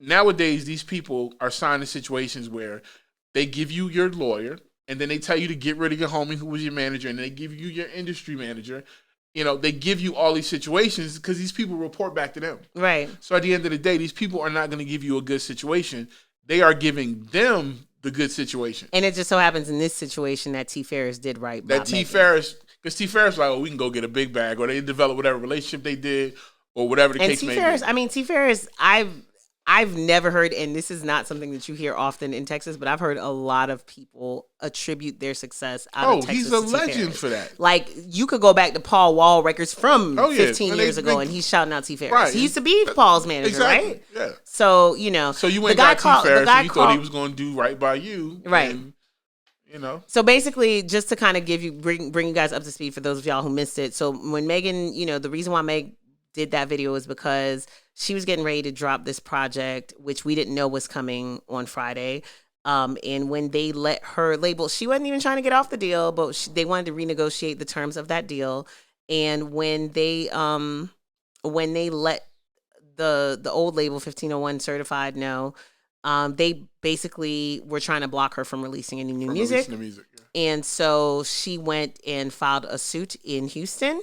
nowadays these people are signed in situations where they give you your lawyer and then they tell you to get rid of your homie who was your manager and they give you your industry manager. They give you all these situations because these people report back to them. Right. So at the end of the day, these people are not going to give you a good situation. They are giving them the good situation. And it just so happens in this situation that T. Ferris did right. That T. Ferris, because T. Ferris was like, we can go get a big bag, or they develop whatever relationship they did, or whatever the case may be. T. Ferris, I've never heard, and this is not something that you hear often in Texas, but I've heard a lot of people attribute their success out of Texas. He's a to T. legend Ferris. for that. Like, you could go back to Paul Wall records from 15 And years ago, and he's shouting out T. Ferris. Right. He used to be Paul's manager, exactly. right? Yeah. So, you know. So you went and got T. Ferris, and you thought he was going to do right by you. Right. And, you know. So basically, just to kind of bring you guys up to speed for those of y'all who missed it. So when Megan, you know, the reason why Meg did that video is because she was getting ready to drop this project, which we didn't know was coming on Friday. And when they let her label, she wasn't even trying to get off the deal, but they wanted to renegotiate the terms of that deal. And when they let the old label 1501 Certified know, they basically were trying to block her from releasing any new music. And so she went and filed a suit in Houston.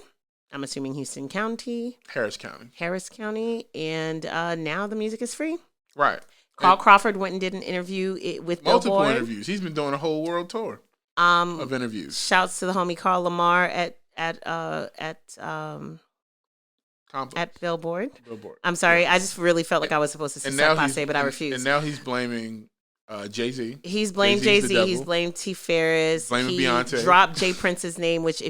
I'm assuming Houston County. Harris County. And now the music is free. Right. Carl Crawford went and did an interview with multiple Billboard. interviews. He's been doing a whole world tour of interviews. Shouts to the homie Carl Lamar at Billboard. I'm sorry. I just really felt like I was supposed to say Passe, but I refused. And now he's blaming Jay-Z. He's blamed Jay-Z. He's blamed T. Ferris. Blaming Beyonce. Dropped Jay Prince's name, which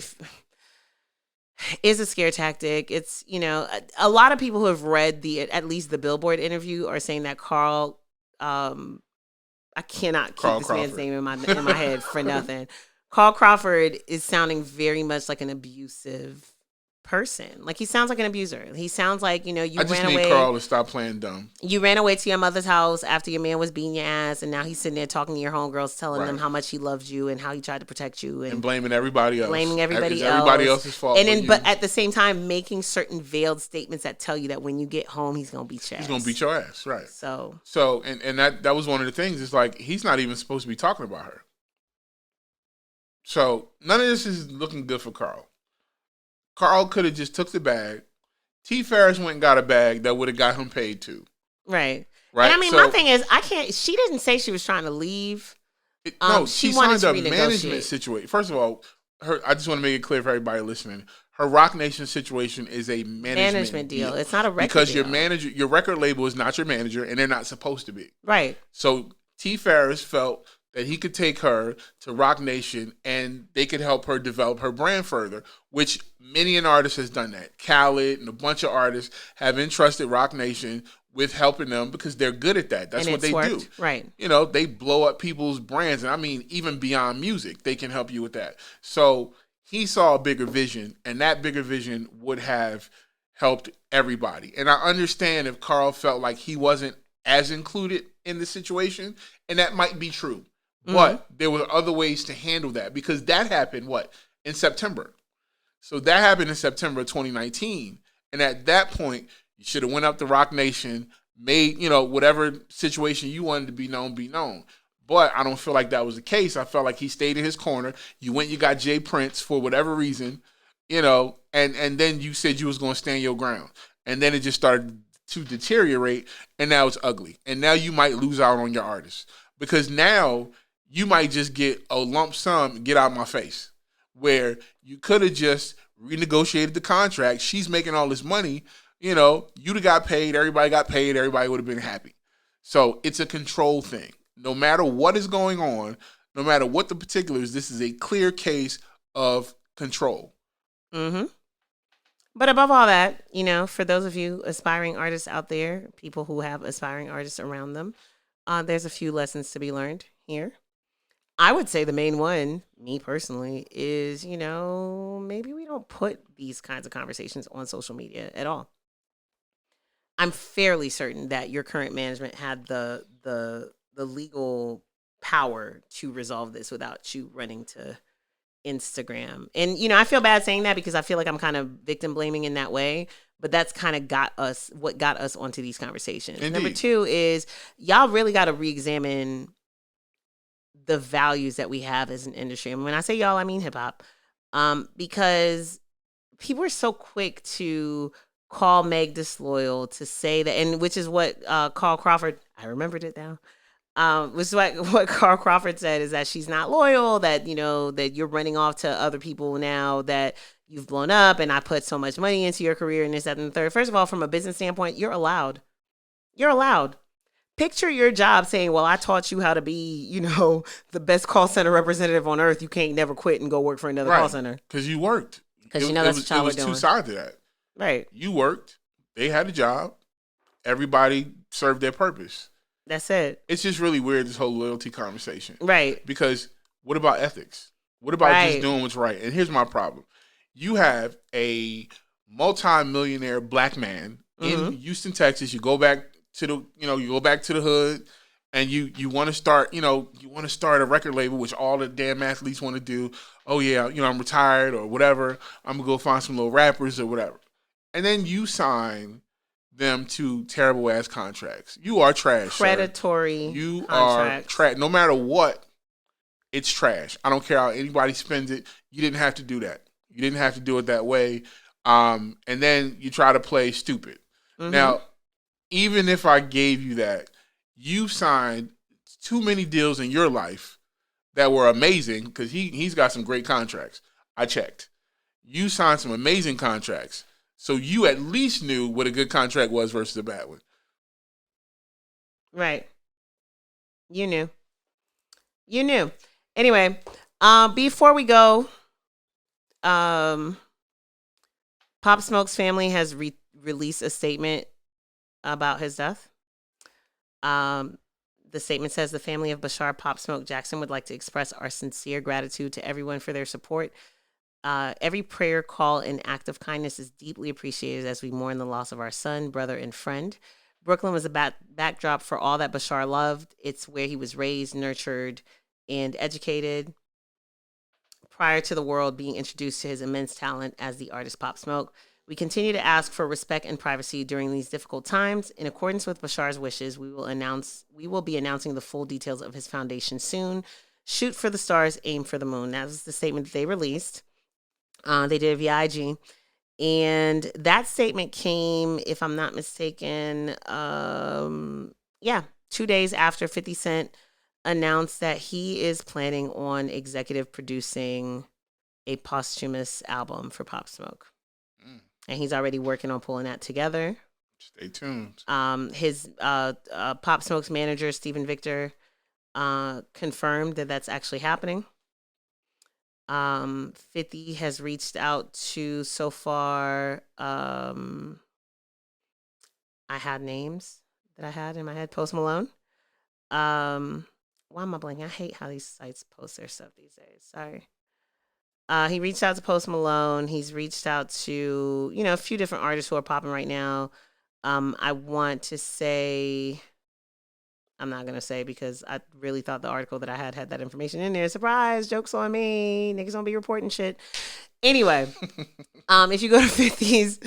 is a scare tactic. It's, you know, a lot of people who have read at least the Billboard interview are saying that Carl, I cannot keep this man's name in my head for nothing. Carl Crawford is sounding very much like an abusive person. Like, he sounds like an abuser. He sounds like, you know, I just need Carl to stop playing dumb. You ran away to your mother's house after your man was beating your ass, and now he's sitting there talking to your homegirls, telling them how much he loved you and how he tried to protect you, and blaming everybody else. Everybody else's fault. And then, but at the same time, making certain veiled statements that tell you that when you get home, he's gonna beat your ass. He's gonna beat your ass, right? So, and that was one of the things. It's like, he's not even supposed to be talking about her. So none of this is looking good for Carl. Carl could have just took the bag. T. Ferris went and got a bag that would have got him paid too. Right. And I mean, my thing is, she didn't say she was trying to leave. No, she signed a management situation. First of all, I just want to make it clear for everybody listening. Her Rock Nation situation is a management deal. It's not a record because deal. your record label is not your manager, and they're not supposed to be. Right. So T. Ferris felt that he could take her to Rock Nation and they could help her develop her brand further, which many an artist has done that. Khaled and a bunch of artists have entrusted Rock Nation with helping them because they're good at that. That's what they do. Right. You know, they blow up people's brands. And I mean, even beyond music, they can help you with that. So he saw a bigger vision, and that bigger vision would have helped everybody. And I understand if Carl felt like he wasn't as included in the situation, and that might be true. But there were other ways to handle that, because that happened, in September. So that happened in September of 2019. And at that point, you should have went up to Rock Nation, made, whatever situation you wanted to be known. But I don't feel like that was the case. I felt like he stayed in his corner. You went, you got Jay Prince for whatever reason, and then you said you was going to stand your ground. And then it just started to deteriorate, and now it's ugly. And now you might lose out on your artists, because now you might just get a lump sum, get out of my face, where you could have just renegotiated the contract. She's making all this money. You'd have got paid. Everybody got paid. Everybody would have been happy. So it's a control thing. No matter what is going on, no matter what the particulars, this is a clear case of control. Mm-hmm. But above all that, for those of you aspiring artists out there, people who have aspiring artists around them, there's a few lessons to be learned here. I would say the main one, me personally, is, maybe we don't put these kinds of conversations on social media at all. I'm fairly certain that your current management had the legal power to resolve this without you running to Instagram. And, I feel bad saying that because I feel like I'm kind of victim blaming in that way, but that's kind of what got us onto these conversations. Indeed. Number two is y'all really got to re-examine the values that we have as an industry. And when I say y'all, I mean hip hop, because people are so quick to call Meg disloyal, to say that, and which is what Carl Crawford, I remembered it now, which is what Carl Crawford said, is that she's not loyal, that, that you're running off to other people now that you've blown up, and I put so much money into your career and this, that, and the third. First of all, from a business standpoint, you're allowed You're allowed. Picture your job saying, well, I taught you how to be, the best call center representative on earth. You can't never quit and go work for another call center. Because you worked. Because that's what y'all were doing. It was two sides to that. Right. You worked. They had a job. Everybody served their purpose. That's it. It's just really weird, this whole loyalty conversation. Right. Because what about ethics? What about just doing what's right? And here's my problem. You have a multi-millionaire black man in Houston, Texas. You go back to the hood, and you want to start, a record label, which all the damn athletes want to do. Oh yeah, I'm retired or whatever. I'm gonna go find some little rappers or whatever. And then you sign them to terrible ass contracts. You are trash. Predatory. You contracts. are trash. No matter what, it's trash. I don't care how anybody spends it. You didn't have to do that. You didn't have to do it that way. And then you try to play stupid. Mm-hmm. Now, even if I gave you that, you signed too many deals in your life that were amazing because he's got some great contracts. I checked. You signed some amazing contracts. So you at least knew what a good contract was versus a bad one. Right. You knew. Anyway, before we go, Pop Smoke's family has released a statement about his death. The statement says the family of Bashar Pop Smoke Jackson would like to express our sincere gratitude to everyone for their support. Every prayer, call, and act of kindness is deeply appreciated as we mourn the loss of our son, brother, and friend. Brooklyn was a backdrop for all that Bashar loved. It's where he was raised, nurtured, and educated prior to the world being introduced to his immense talent as the artist Pop Smoke. We continue to ask for respect and privacy during these difficult times. In accordance with Bashar's wishes, we will be announcing the full details of his foundation soon. Shoot for the stars, aim for the moon. That was the statement that they released. They did it via IG. And that statement came, if I'm not mistaken, 2 days after 50 Cent announced that he is planning on executive producing a posthumous album for Pop Smoke. And he's already working on pulling that together. Stay tuned. His Pop Smoke's manager, Stephen Victor, confirmed that that's actually happening. 50 has reached out to, so far, I had names that I had in my head. Post Malone. Why am I blanking? I hate how these sites post their stuff these days. Sorry. He reached out to Post Malone. He's reached out to, a few different artists who are popping right now. I want to say, I'm not going to say because I really thought the article that I had that information in there. Surprise, joke's on me. Niggas don't be reporting shit. Anyway, if you go to 50's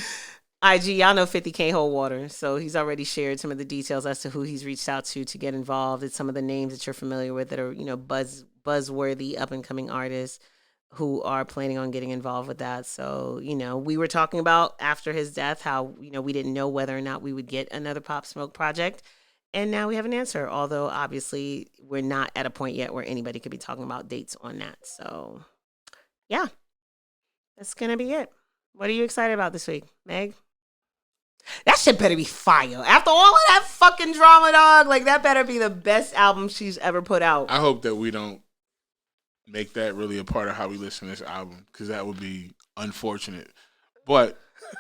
IG, y'all know 50 can't hold water. So he's already shared some of the details as to who he's reached out to get involved. It's some of the names that you're familiar with that are, buzzworthy up-and-coming artists who are planning on getting involved with that. So, we were talking about after his death how, we didn't know whether or not we would get another Pop Smoke project. And now we have an answer, although obviously we're not at a point yet where anybody could be talking about dates on that. So, yeah, that's going to be it. What are you excited about this week, Meg? That shit better be fire. After all of that fucking drama, dog, that better be the best album she's ever put out. I hope that we don't make that really a part of how we listen to this album, because that would be unfortunate. But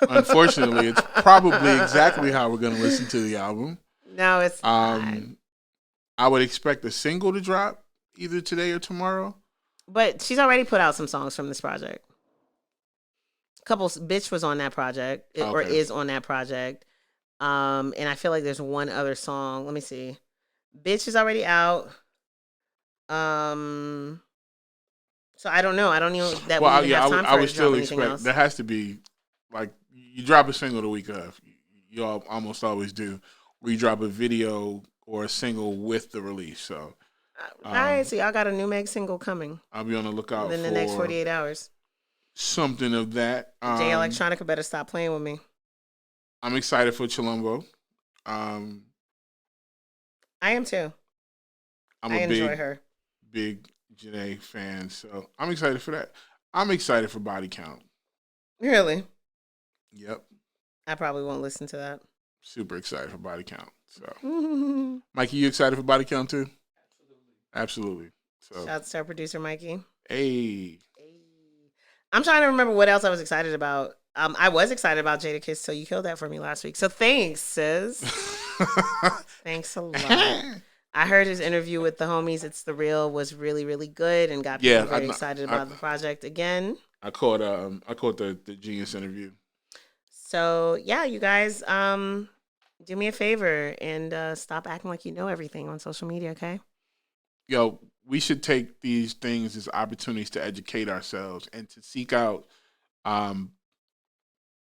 unfortunately, it's probably exactly how we're going to listen to the album. No, it's not. I would expect a single to drop either today or tomorrow. But she's already put out some songs from this project. Bitch was on that project, or is on that project. And I feel like there's one other song. Let me see. Bitch is already out. So I don't know. I don't know that we have time for I would still expect else. There has to be, you drop a single the week of. You all almost always do. Where you drop a video or a single with the release. So, all right. So y'all got a new Meg single coming. I'll be on the lookout within the next 48 hours. Something of that. J Electronica better stop playing with me. I'm excited for Chilombo. I am too. I enjoy her. Big Jhene fan, so I'm excited for that. I'm excited for Body Count. Really? Yep. I probably won't listen to that. Super excited for Body Count. So, Mikey, you excited for Body Count too? Absolutely. So, Shouts to our producer, Mikey. Hey. I'm trying to remember what else I was excited about. I was excited about Jada Kiss, so you killed that for me last week. So thanks, sis. Thanks a lot. I heard his interview with the homies. It's the Real was really, really good and got people very excited about the project again. I caught the Genius interview. So yeah, you guys, do me a favor and stop acting like you know everything on social media, okay? Yo, we should take these things as opportunities to educate ourselves and to seek out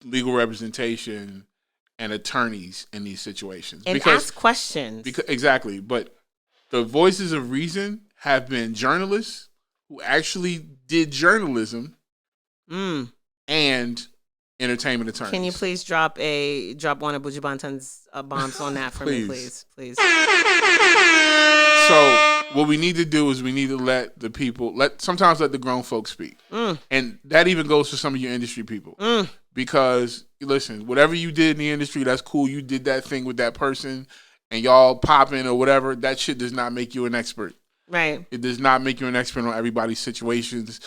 legal representation and attorneys in these situations. And ask questions. Exactly. But the voices of reason have been journalists who actually did journalism and entertainment attorneys. Can you please drop one of Buju Banton's bombs on that for me, please? So what we need to do is we need to let the grown folks speak. And that even goes for some of your industry people. Because, listen, whatever you did in the industry, that's cool. You did that thing with that person and y'all popping or whatever. That shit does not make you an expert. Right. It does not make you an expert on everybody's situations.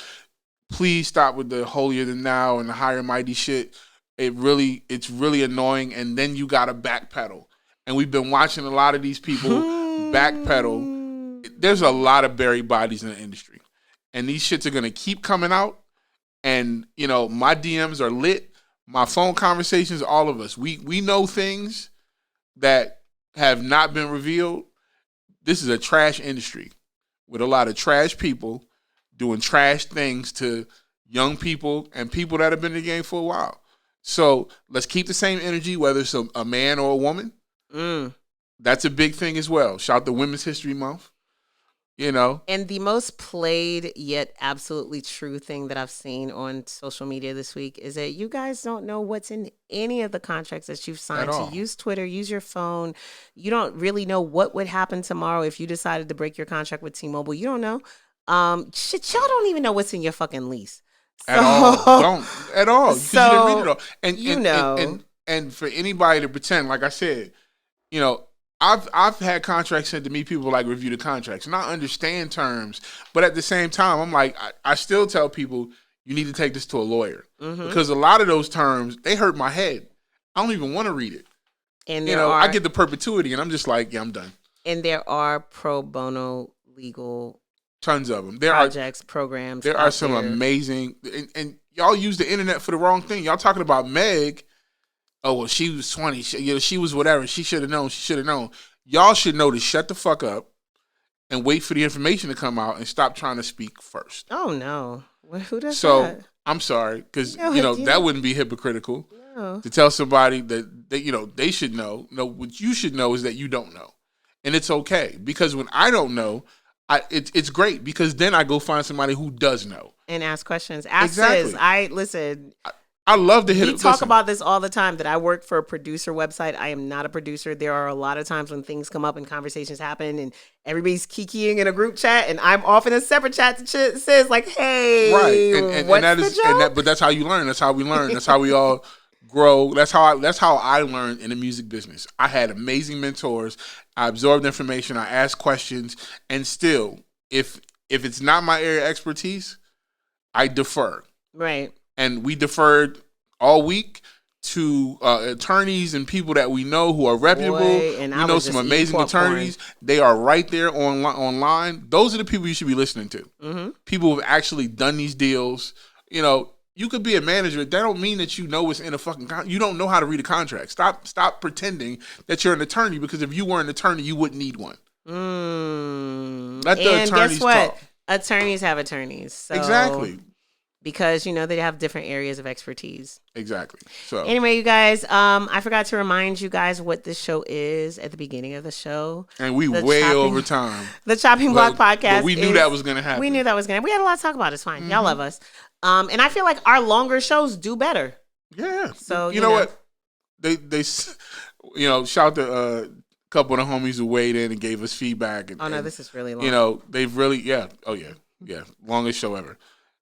Please stop with the holier than thou and the higher mighty shit. It's really annoying. And then you got to backpedal. And we've been watching a lot of these people backpedal. There's a lot of buried bodies in the industry. And these shits are going to keep coming out. And, my DMs are lit. My phone conversations, all of us. We know things that have not been revealed. This is a trash industry with a lot of trash people doing trash things to young people and people that have been in the game for a while. So let's keep the same energy, whether it's a man or a woman. That's a big thing as well. Shout out to Women's History Month. And the most played yet absolutely true thing that I've seen on social media this week is that you guys don't know what's in any of the contracts that you've signed. To use Twitter, use your phone. You don't really know what would happen tomorrow if you decided to break your contract with T-Mobile. You don't know. Shit, y'all don't even know what's in your fucking lease. At all. Don't. At all. Because you didn't read it all. And for anybody to pretend, like I said, I've had contracts sent to me, people like review the contracts, and I understand terms, but at the same time, I'm like, I still tell people, you need to take this to a lawyer. Because a lot of those terms, they hurt my head. I don't even want to read it. And I get the perpetuity, and I'm just like, yeah, I'm done. And there are pro bono legal tons of them. Programs. There are some amazing, and y'all use the internet for the wrong thing. Y'all talking about Meg. Oh, well, she was 20. She was whatever. She should have known. Y'all should know to shut the fuck up and wait for the information to come out and stop trying to speak first. Oh, no. Who does that? So, I'm sorry, because, that wouldn't be hypocritical to tell somebody that they should know. No, what you should know is that you don't know. And it's okay. Because when I don't know, it's great because then I go find somebody who does know. And ask questions. Exactly. I love to hit it. We talk about this all the time, that I work for a producer website. I am not a producer. There are a lot of times when things come up and conversations happen and everybody's kikiing in a group chat and I'm off in a separate chat that says like, hey, right. what's the joke? But that's how you learn. That's how we learn. That's how we all grow. That's how I learned in the music business. I had amazing mentors. I absorbed information. I asked questions. And still, if it's not my area of expertise, I defer. Right. And we deferred all week to attorneys and people that we know who are reputable. We know some amazing attorneys. They are right there online. Those are the people you should be listening to. People who have actually done these deals. You could be a manager. That don't mean that you know what's in a fucking contract. You don't know how to read a contract. Stop pretending that you're an attorney, because if you were an attorney, you wouldn't need one. Let the attorneys talk. Attorneys have attorneys. So. Exactly. Because, they have different areas of expertise. Exactly. So anyway, you guys, I forgot to remind you guys what this show is at the beginning of the show. And we over time. The Chopping Block Podcast. But we knew that was going to happen. We knew that was going to. We had a lot to talk about. It's fine. Y'all love us. And I feel like our longer shows do better. Yeah. So you know what? They shout out to a couple of the homies who weighed in and gave us feedback. And, this is really long. They've really, yeah. Oh, yeah. Yeah. Longest show ever.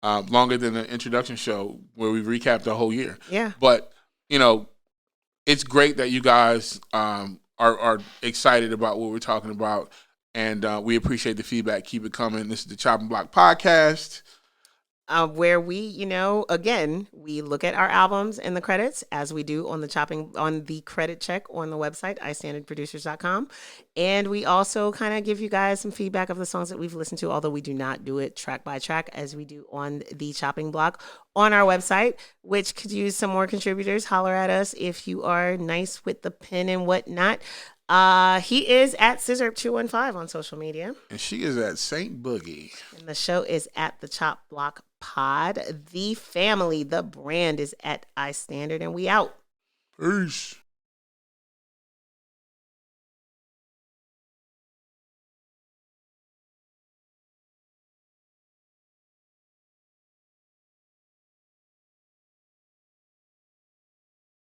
Longer than the introduction show where we recapped the whole year. Yeah. But, it's great that you guys are excited about what we're talking about, and we appreciate the feedback. Keep it coming. This is the Chopping Block Podcast. Where we, again, we look at our albums and the credits as we do on the credit check on the website, istandardproducers.com. And we also kind of give you guys some feedback of the songs that we've listened to, although we do not do it track by track as we do on the Chopping Block on our website, which could use some more contributors. Holler at us if you are nice with the pen and whatnot. He is at Scissorp215 on social media. And she is at Saint Boogie. And the show is at the Chop Block Pod. The family, the brand is at iStandard, and we out. Peace.